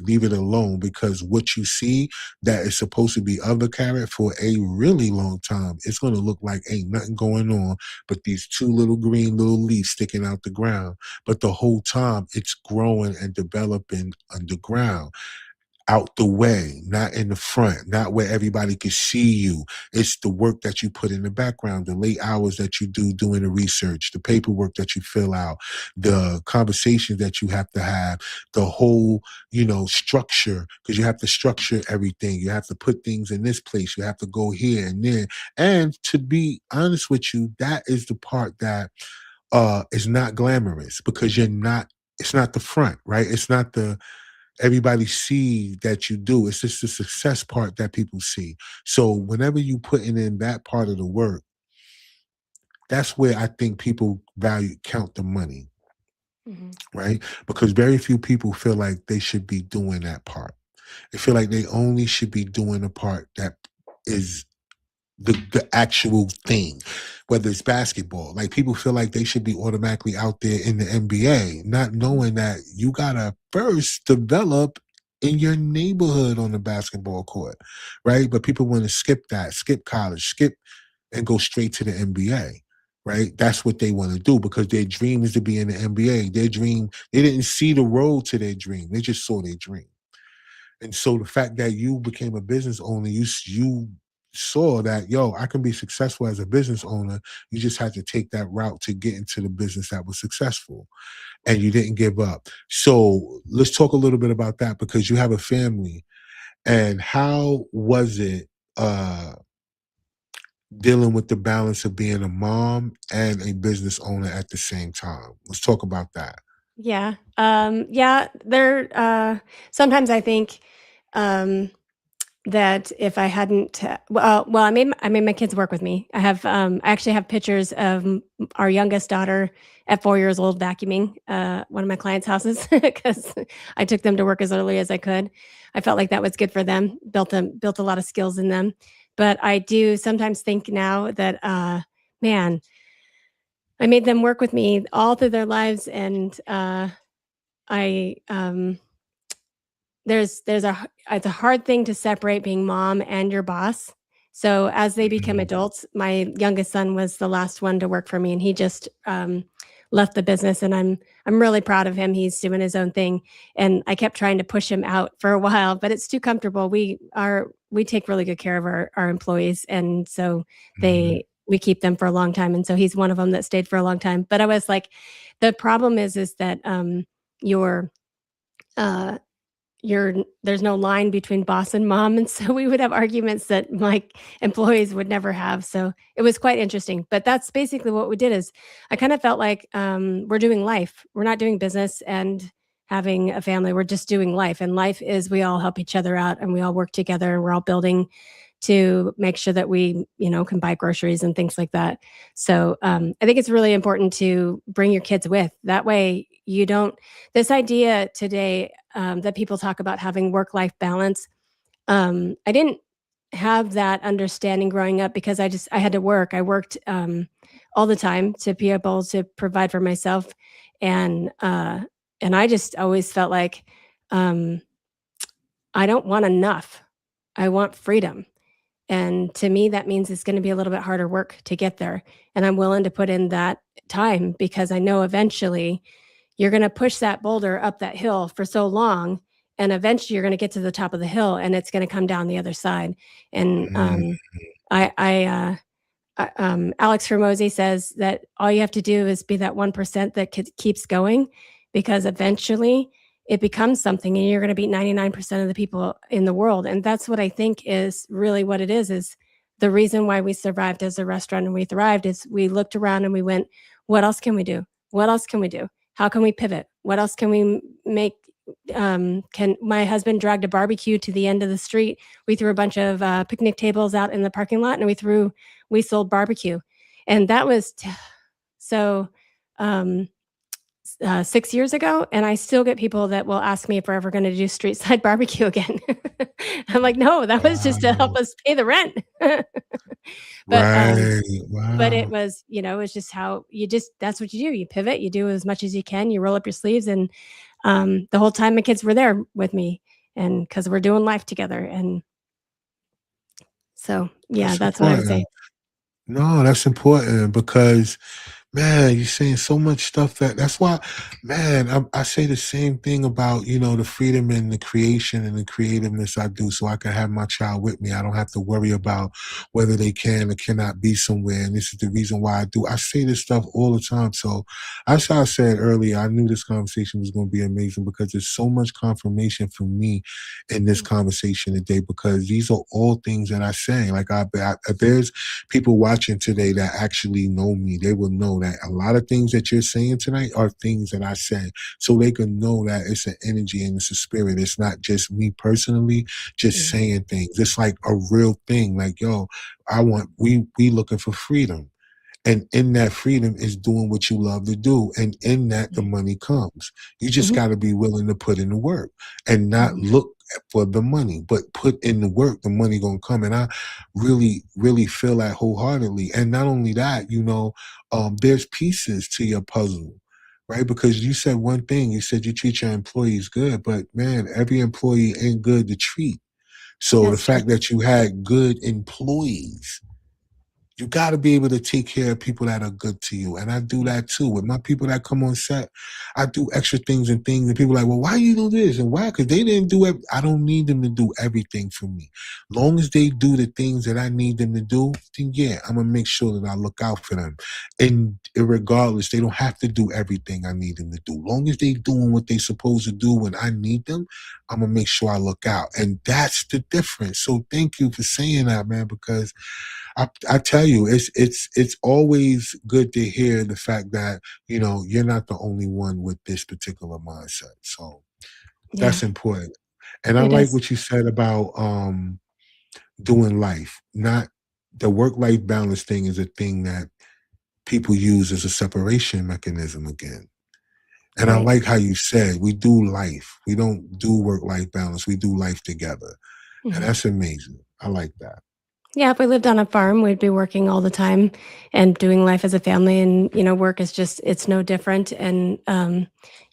leave it alone, because what you see that is supposed to be of the carrot for a really long time, it's going to look like ain't nothing going on but these two little green little leaves sticking out the ground. But the whole time it's growing and developing underground, out the way, not in the front, not where everybody can see you. It's the work that you put in the background, the late hours that you do doing the research, the paperwork that you fill out, the conversations that you have to have, the whole, structure, because you have to structure everything. You have to put things in this place. You have to go here and there. And to be honest with you, that is the part that is not glamorous, because it's not the front, right? It's not the everybody see that you do. It's just the success part that people see. So whenever you putting in that part of the work, that's where I think people count the money, Mhm. right? Because very few people feel like they should be doing that part. They feel like they only should be doing the part that is the actual thing, whether it's basketball. Like, people feel like they should be automatically out there in the NBA, not knowing that you gotta first develop in your neighborhood on the basketball court, right? But people want to skip college, skip and go straight to the NBA. Right? That's what they want to do, because their dream is to be in the NBA. Their dream, they didn't see the road to their dream. They just saw their dream. And so the fact that you became a business owner, you saw that, yo, I can be successful as a business owner. You just had to take that route to get into the business that was successful, and you didn't give up. So let's talk a little bit about that, because you have a family. And how was it dealing with the balance of being a mom and a business owner at the same time? Let's talk about that. Yeah. Yeah, sometimes I think, that if I hadn't, I made my kids work with me. I actually have pictures of our youngest daughter at 4 years old vacuuming one of my clients' houses, because I took them to work as early as I could. I felt like that was good for them, built a lot of skills in them. But I do sometimes think now that, man, I made them work with me all through their lives, and I it's a hard thing to separate being mom and your boss. So as they become Mhm. adults, my youngest son was the last one to work for me, and he just left the business, and I'm really proud of him. He's doing his own thing, and I kept trying to push him out for a while, but it's too comfortable. We take really good care of our employees, and so Mhm. we keep them for a long time, and so he's one of them that stayed for a long time. But I was like, the problem is that your uh, there's no line between boss and mom, and so we would have arguments that my employees would never have. So it was quite interesting. But that's basically what we did. Is I kind of felt like, we're doing life. We're not doing business and having a family. We're just doing life, and life is we all help each other out, and we all work together, and we're all building to make sure that we, can buy groceries and things like that. So I think it's really important to bring your kids with. That way, you don't. This idea today, that people talk about having work-life balance. I didn't have that understanding growing up, because I had to work. I worked all the time to be able to provide for myself, and I just always felt like, um, I don't want enough. I want freedom. And to me, that means it's gonna be a little bit harder work to get there, and I'm willing to put in that time, because I know eventually you're gonna push that boulder up that hill for so long, and eventually you're gonna get to the top of the hill, and it's gonna come down the other side. And, Mhm. Alex Hormozy says that all you have to do is be that 1% that keeps going, because eventually it becomes something, and you're going to beat 99% of the people in the world. And that's what I think is really what it is the reason why we survived as a restaurant and we thrived is we looked around and we went, what else can we do? What else can we do? How can we pivot? What else can we make? Can my husband dragged a barbecue to the end of the street? We threw a bunch of picnic tables out in the parking lot, and we sold barbecue. And that was so, um, 6 years ago, and I still get people that will ask me if we're ever gonna do street side barbecue again. I'm like, no, that was just to help Wow. us pay the rent. But, Right. but it Wow. was, it's just how that's what you do. You pivot, you do as much as you can, you roll up your sleeves. And the whole time my kids were there with me, and because we're doing life together. And so, yeah, That's that's what I would say. important. No, that's important because man, you're saying so much stuff that's why, man, I say the same thing about, the freedom and the creation and the creativeness I do so I can have my child with me. I don't have to worry about whether they can or cannot be somewhere. And this is the reason why I do. I say this stuff all the time. So as I said earlier, I knew this conversation was going to be amazing because there's so much confirmation for me in this conversation today because these are all things that I say. Like if there's people watching today that actually know me, they will know that a lot of things that you're saying tonight are things that I say. So they can know that it's an energy and it's a spirit. It's not just me personally just Mhm. saying things. It's like a real thing. Like, yo, we looking for freedom. And in that freedom is doing what you love to do. And in that, the money comes. You just Mhm. got to be willing to put in the work and not Mhm. look for the money, but put in the work, the money going to come. And I really, really feel that wholeheartedly. And not only that, there's pieces to your puzzle, right? Because you said one thing, you said you treat your employees good, but man, every employee ain't good to treat. So the That's true. fact that you had good employees, you got to be able to take care of people that are good to you. And I do that too. With my people that come on set, I do extra things. And people are like, well, why you do this? And why? Because they didn't do it. I don't need them to do everything for me. Long as they do the things that I need them to do, then yeah, I'm going to make sure that I look out for them. And regardless, they don't have to do everything I need them to do. Long as they doing what they supposed to do when I need them, I'm going to make sure I look out. And that's the difference. So thank you for saying that, man, because I tell you, it's always good to hear the fact that you're not the only one with this particular mindset. So Yeah, that's important. And I it like is. what you said about doing life. Not the work-life balance thing is a thing that people use as a separation mechanism again. And I Right. like how you said we do life. We don't do work-life balance. We do life together. And Mhm. that's amazing. I like that. Yeah, if we lived on a farm, we'd be working all the time and doing life as a family. And, work is just, it's no different. And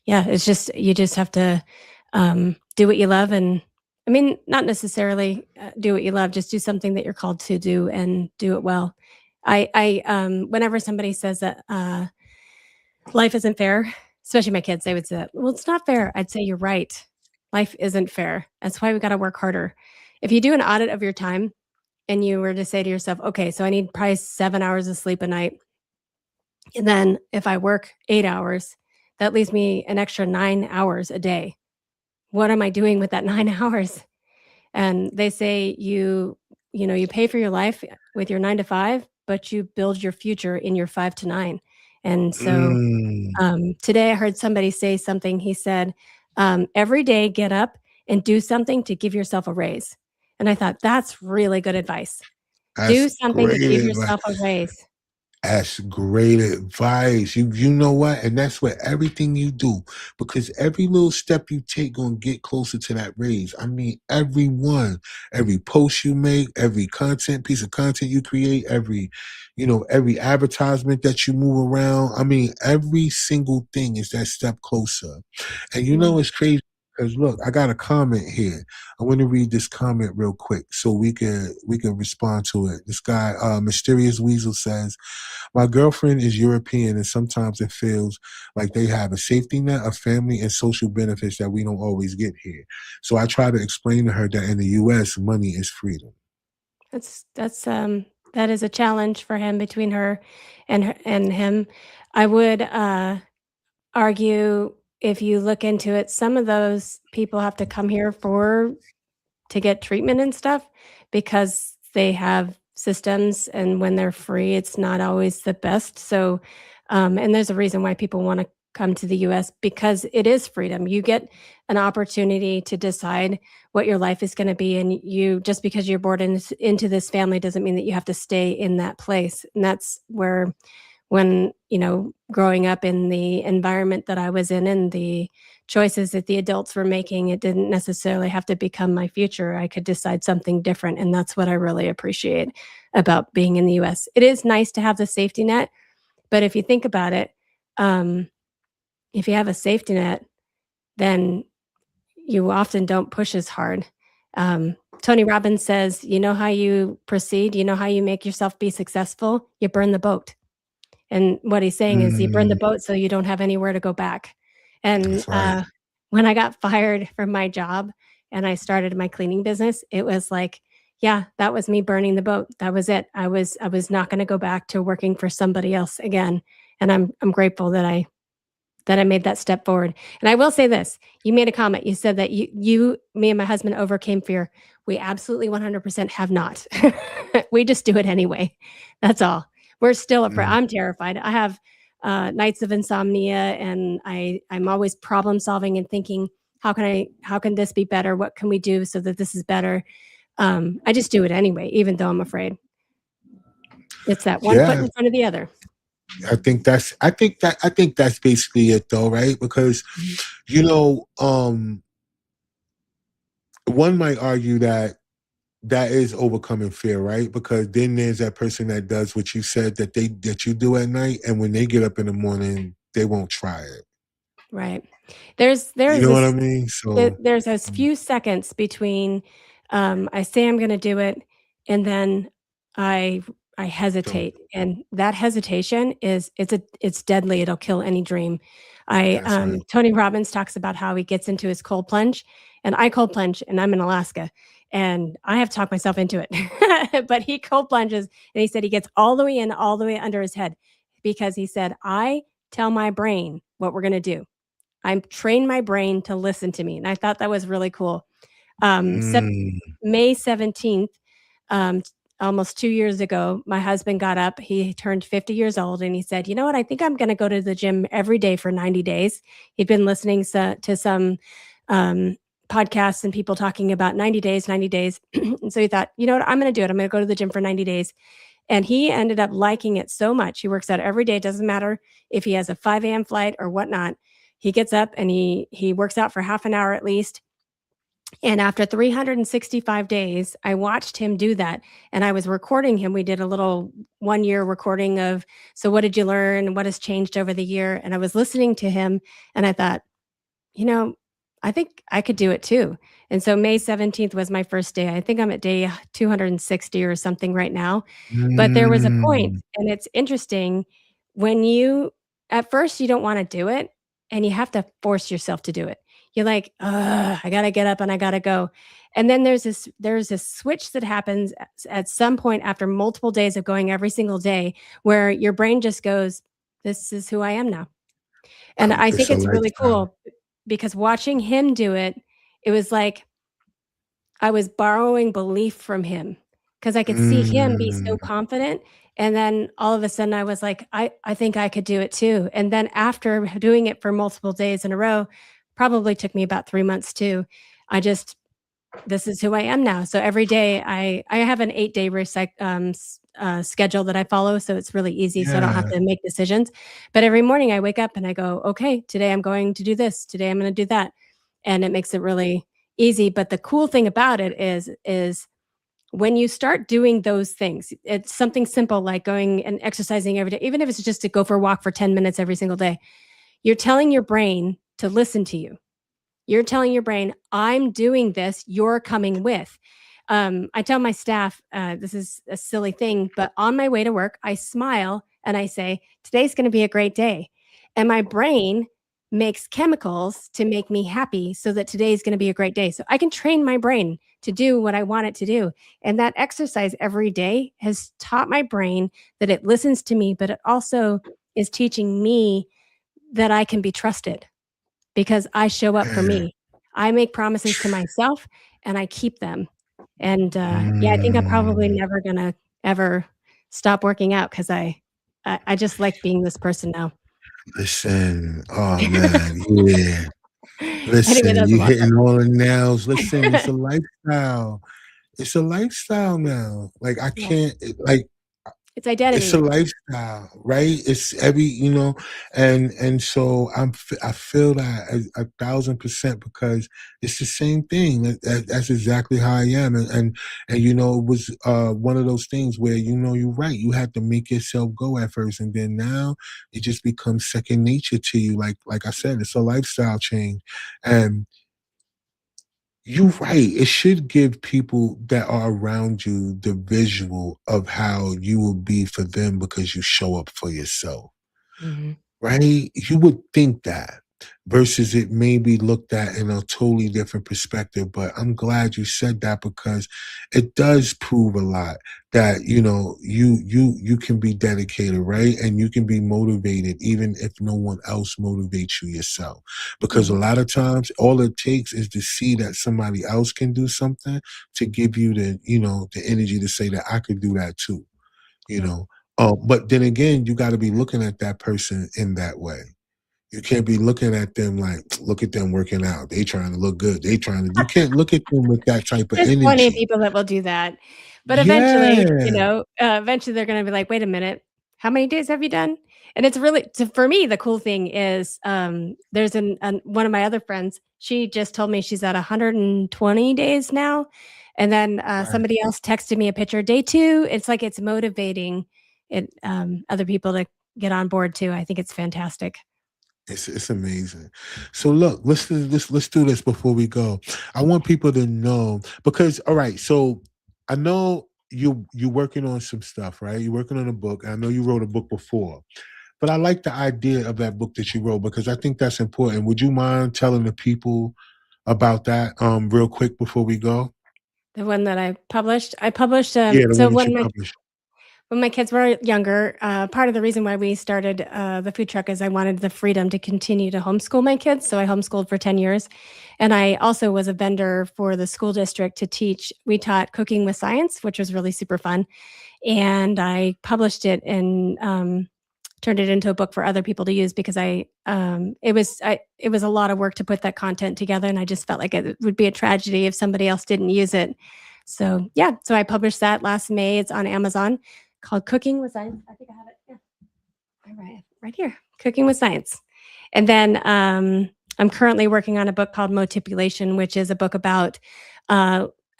yeah, it's just, you just have to do what you love. And I mean, not necessarily do what you love, just do something that you're called to do and do it well. Whenever somebody says that life isn't fair, especially my kids, they would say, well, it's not fair. I'd say, you're right. Life isn't fair. That's why we got to work harder. If you do an audit of your time, and you were to say to yourself, okay, so I need probably 7 hours of sleep a night. And then if I work 8 hours, that leaves me an extra 9 hours a day. What am I doing with that 9 hours? And they say you pay for your life with your 9 to 5, but you build your future in your 5 to 9. And so Mm. today I heard somebody say something. He said, every day get up and do something to give yourself a raise. And I thought, that's really good advice. That's Do something to great give advice. yourself a raise. That's great advice. You know what? And that's what everything you do, because every little step you take gonna get closer to that raise. I mean, every post you make, every piece of content you create, every advertisement that you move around. I mean, every single thing is that step closer. And Yeah. it's crazy because look, I got a comment here. I want to read this comment real quick so we can respond to it. This guy, Mysterious Weasel says, my girlfriend is European, and sometimes it feels like they have a safety net of family and social benefits that we don't always get here. So I try to explain to her that in the U.S., money is freedom. That is a challenge for him between her and him. I would argue, if you look into it, some of those people have to come here to get treatment and stuff because they have systems, and when they're free, it's not always the best. So, and there's a reason why people want to come to the US, because it is freedom. You get an opportunity to decide what your life is going to be. And just because you're born into this family doesn't mean that you have to stay in that place. And that's where, when, growing up in the environment that I was in the choices that the adults were making. It didn't necessarily have to become my future. I could decide something different. And that's what I really appreciate about being in the US. It is nice to have the safety net, but if you think about it, if you have a safety net, then you often don't push as hard. Tony Robbins says, you know how you proceed, you know how you make yourself be successful, you burn the boat. And what he's saying is you burn the boat so you don't have anywhere to go back. And That's right. when I got fired from my job and I started my cleaning business, it was like, yeah, that was me burning the boat. That was it. I was not going to go back to working for somebody else again. And I'm grateful that I made that step forward. And I will say this, you made a comment. You said that me and my husband overcame fear. We absolutely 100% have not. We just do it anyway. That's all. We're still afraid. I'm terrified. I have nights of insomnia, and I'm always problem solving and thinking, how can this be better? What can we do so that this is better? I just do it anyway, even though I'm afraid. It's that one foot in front of the other. I think that's basically it though, right? Because one might argue that is overcoming fear, right? Because then there's that person that does what you said that you do at night, and when they get up in the morning, they won't try it. Right. There's You know what I mean? So there's a few seconds between I say I'm going to do it, and then I hesitate, and that hesitation it's deadly. It'll kill any dream. right. Tony Robbins talks about how he gets into his cold plunge, and I cold plunge, and I'm in Alaska, and I have talked myself into it. But he cold plunges, and he said he gets all the way in, all the way under his head, because he said, I tell my brain what we're going to do. I train my brain to listen to me. And I thought that was really cool. May 17th, almost 2 years ago, my husband got up. He turned 50 years old, and he said, you know what? I think I'm going to go to the gym every day for 90 days. He'd been listening to some podcasts and people talking about 90 days. And so he thought, you know what? I'm going to do it. I'm going to go to the gym for 90 days. And he ended up liking it so much. He works out every day. It doesn't matter if he has a 5 a.m. flight or whatnot. He gets up and he works out for half an hour at least. And after 365 days, I watched him do that. And I was recording him. We did a little 1 year recording of, so what did you learn? What has changed over the year? And I was listening to him, and I thought, I think I could do it too. And so May 17th was my first day. I think I'm at day 260 or something right now. But there was a point, and it's interesting, when at first you don't want to do it, and you have to force yourself to do it. You're like, I got to get up and I got to go. And then there's this switch that happens at some point after multiple days of going every single day, where your brain just goes, this is who I am now. And I think it's really cool, because watching him do it, it was like I was borrowing belief from him, because I could see him be so confident. And then all of a sudden I was like, I think I could do it too. And then after doing it for multiple days in a row, probably took me about 3 months too. This is who I am now. So every day I have an 8-day schedule that I follow. So it's really easy. So I don't have to make decisions. But every morning I wake up and I go, okay, today I'm going to do this. Today I'm going to do that. And it makes it really easy. But the cool thing about it is when you start doing those things, it's something simple like going and exercising every day, even if it's just to go for a walk for 10 minutes every single day, you're telling your brain to listen to you. You're telling your brain, I'm doing this, you're coming with. I tell my staff, this is a silly thing, but on my way to work, I smile and I say, today's going to be a great day. And my brain makes chemicals to make me happy so that today's going to be a great day. So I can train my brain to do what I want it to do. And that exercise every day has taught my brain that it listens to me, but it also is teaching me that I can be trusted, because I show up for me. I make promises to myself and I keep them. And I think I'm probably never going to ever stop working out, because I just like being this person now. Listen, oh man, yeah. Listen, Anyway, you hitting all the nails. Listen, it's a lifestyle. It's a lifestyle now. Like I can't, like It's It's a identity. lifestyle, right? It's every, and so I feel that a 1,000% because it's the same thing. That's exactly how I am, and it was one of those things where you're right. You had to make yourself go at first, and then now it just becomes second nature to you. Like I said, it's a lifestyle change, and you're right. It should give people that are around you the visual of how you will be for them because you show up for yourself, Mhm. right? You would think that versus it may be looked at in a totally different perspective. But I'm glad you said that because it does prove a lot that you can be dedicated, right? And you can be motivated even if no one else motivates you yourself. Because a Mhm. lot of times all it takes is to see that somebody else can do something to give you the energy to say that I could do that too, you Right. know. But then again, you got to be looking at that person in that way. You can't be looking at them like, look at them working out. They trying to look good. You can't look at them with that type of There's plenty of energy. people that will do that. But eventually, Yeah. eventually they're gonna be like, "Wait a minute, how many days have you done?" And it's really for me, the cool thing is, there's one of my other friends, she just told me she's at 120 days now, and then, Right. somebody else texted me a picture, day 2. It's like it's motivating other people to get on board too. I think it's fantastic. It's amazing. So look, let's do this before we go. I want people to know because all right, so I know you working on some stuff, right? You're working on a book. I know you wrote a book before. But I like the idea of that book that you wrote because I think that's important. Would you mind telling the people about that real quick before we go? The one that I published, Yeah, the so one that you published. when my kids were younger, part of the reason why we started the food truck is I wanted the freedom to continue to homeschool my kids. So I homeschooled for 10 years. And I also was a vendor for the school district to teach. We taught cooking with science, which was really super fun. And I published it and turned it into a book for other people to use because it was a lot of work to put that content together. And I just felt like it would be a tragedy if somebody else didn't use it. So yeah, so I published that last May. It's on Amazon called Cooking with Science. I think I have it. Yeah. All right here. Cooking with Science. And then I'm currently working on a book called Motipulation, which is a book about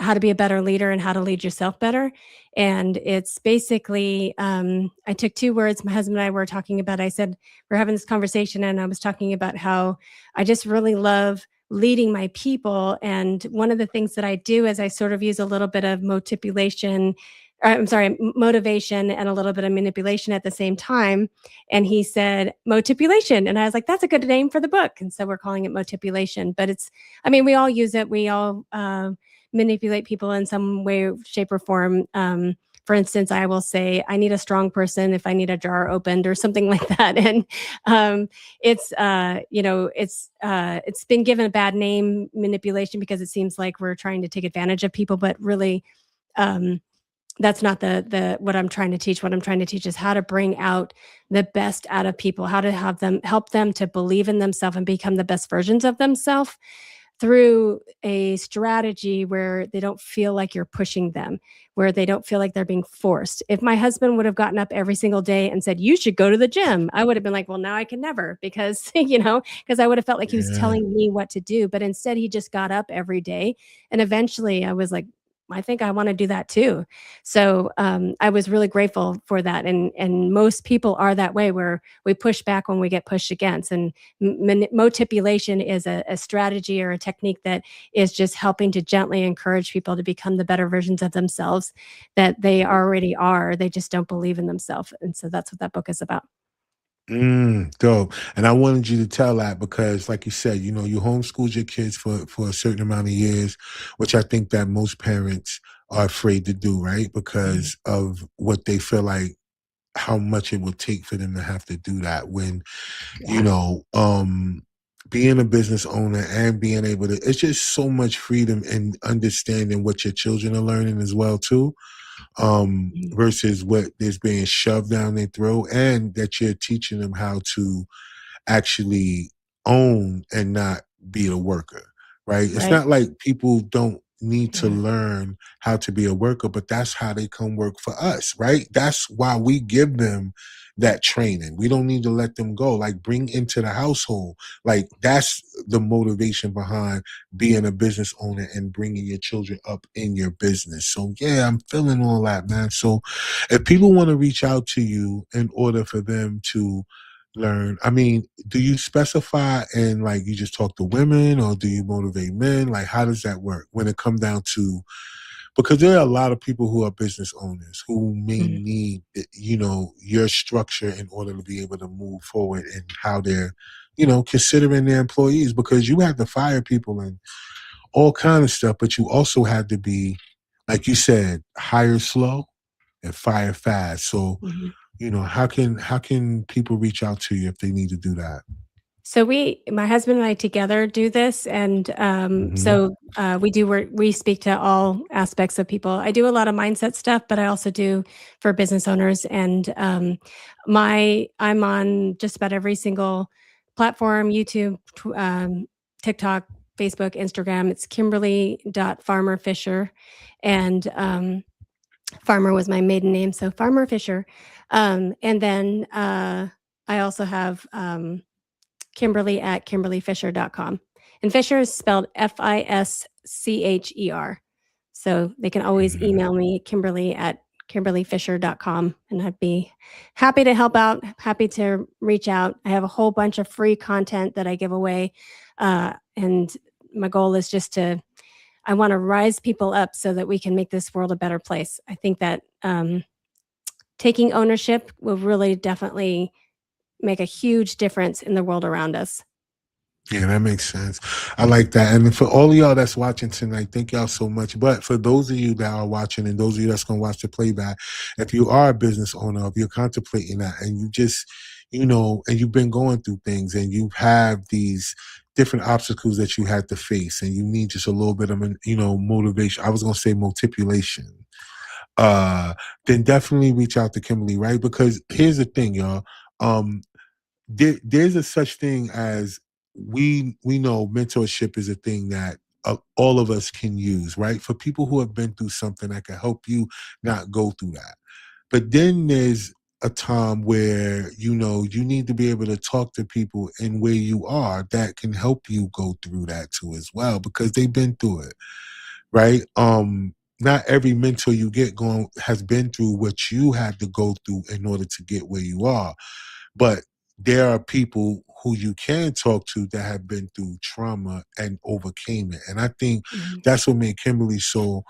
how to be a better leader and how to lead yourself better. And it's basically, I took 2 words my husband and I were talking about. I said, we're having this conversation, and I was talking about how I just really love leading my people. And one of the things that I do is I sort of use a little bit of motivation and a little bit of manipulation at the same time. And he said, Motipulation. And I was like, that's a good name for the book. And so we're calling it Motipulation. But we all use it. We all manipulate people in some way, shape, or form. For instance, I will say, I need a strong person if I need a jar opened or something like that. And it's been given a bad name, manipulation, because it seems like we're trying to take advantage of people, but really, um, that's not the what I'm trying to teach. What I'm trying to teach is how to bring out the best out of people, how to help them to believe in themselves and become the best versions of themselves through a strategy where they don't feel like you're pushing them, where they don't feel like they're being forced. If my husband would have gotten up every single day and said, "You should go to the gym," I would have been like, "Well, now I can never," because, because I would have felt like he was Yeah. telling me what to do. But instead, he just got up every day. And eventually I was like, I think I want to do that too. So I was really grateful for that. And most people are that way, where we push back when we get pushed against. And motipulation is a strategy or a technique that is just helping to gently encourage people to become the better versions of themselves that they already are. They just don't believe in themselves. And so that's what that book is about. Dope. And I wanted you to tell that because, like you said, you homeschooled your kids for a certain amount of years, which I think that most parents are afraid to do, right? Mhm. Because of what they feel like how much it will take for them to have to do that when, you Yeah. know, being a business owner and being able to, it's just so much freedom and understanding what your children are learning as well, too. Mhm. Versus what is being shoved down their throat, and that you're teaching them how to actually own and not be a worker, right? It's Right. not like people don't need to Yeah. learn how to be a worker, but that's how they come work for us, right? That's why we give them that training. We don't need to let them go. Like, bring into the household. Like, that's the motivation behind being a business owner and bringing your children up in your business. So yeah, I'm feeling all that, man. So if people want to reach out to you in order for them to learn, I mean, do you specify in, like, you just talk to women, or do you motivate men? Like, how does that work when it come down to, because there are a lot of people who are business owners who may Mhm. need, your structure in order to be able to move forward in how they're, considering their employees, because you have to fire people and all kind of stuff, but you also have to be, like you said, hire slow and fire fast. So, Mhm. how can people reach out to you if they need to do that? So my husband and I together do this, and Hmm. we do work. We speak to all aspects of people. I do a lot of mindset stuff, but I also do for business owners. And I'm on just about every single platform: YouTube, TikTok, Facebook, Instagram. It's Kimberly.FarmerFisher, and Farmer was my maiden name, so Farmer Fisher. And then I also have Kimberly at KimberlyFisher.com. And Fisher is spelled Fischer. So they can always email me, Kimberly at KimberlyFisher.com. And I'd be happy to help out, happy to reach out. I have a whole bunch of free content that I give away. And my goal is I want to rise people up so that we can make this world a better place. I think that taking ownership will really definitely make a huge difference in the world around us. Yeah, that makes sense. I like that. And for all of y'all that's watching tonight, thank y'all so much. But for those of you that are watching and those of you that's going to watch the playback, if you are a business owner, if you're contemplating that and you just, and you've been going through things and you have these different obstacles that you had to face and you need just a little bit of, motivation. I was going to say motivation. Then definitely reach out to Kimberly, right? Because here's the thing, y'all. There's a such thing as, we know mentorship is a thing that all of us can use, right? For people who have been through something that can help you not go through that. But then there's a time where you need to be able to talk to people in where you are that can help you go through that too as well, because they've been through it, right? Not every mentor you get going has been through what you had to go through in order to get where you are. But there are people who you can talk to that have been through trauma and overcame it. And I think Mhm. that's what made Kimberly so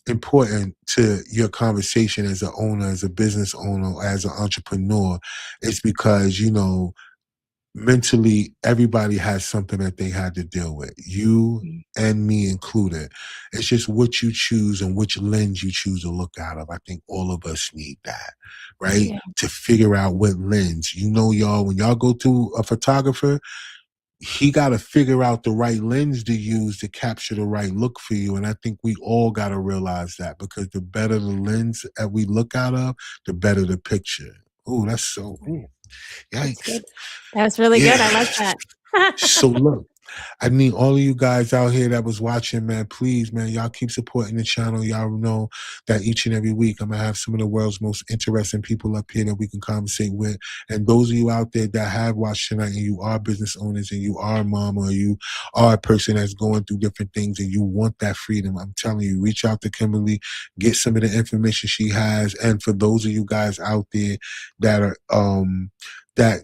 important to your conversation as an owner, as a business owner, as an entrepreneur. It's because, mentally everybody has something that they had to deal with, you Mhm. and me included. It's just what you choose and which lens you choose to look out of. I think all of us need that, right? Yeah. To figure out what lens, y'all, when y'all go to a photographer, he got to figure out the right lens to use to capture the right look for you. And I think we all got to realize that, because the better the lens that we look out of, the better the picture. Oh, that's so, That's yikes. good. That was really good. I Yeah. like that. So look, I need all of you guys out here that was watching, man. Please, man, y'all keep supporting the channel. Y'all know that each and every week I'm gonna have some of the world's most interesting people up here that we can conversate with. And those of you out there that have watched tonight and you are business owners and you are a mom or you are a person that's going through different things and you want that freedom, I'm telling you, reach out to Kimberly, get some of the information she has. And for those of you guys out there that are that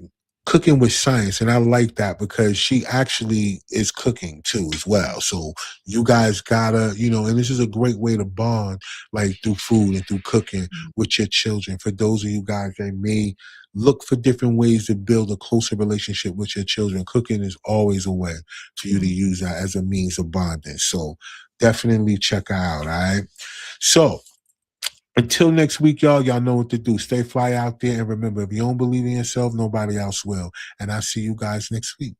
cooking with science, and I like that because she actually is cooking too as well. So you guys gotta, and this is a great way to bond, like through food and through cooking with your children. For those of you guys that may look for different ways to build a closer relationship with your children, cooking is always a way for you to use that as a means of bonding. So definitely check her out. All right. So until next week, y'all know what to do. Stay fly out there. And remember, if you don't believe in yourself, nobody else will. And I'll see you guys next week.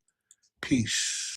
Peace.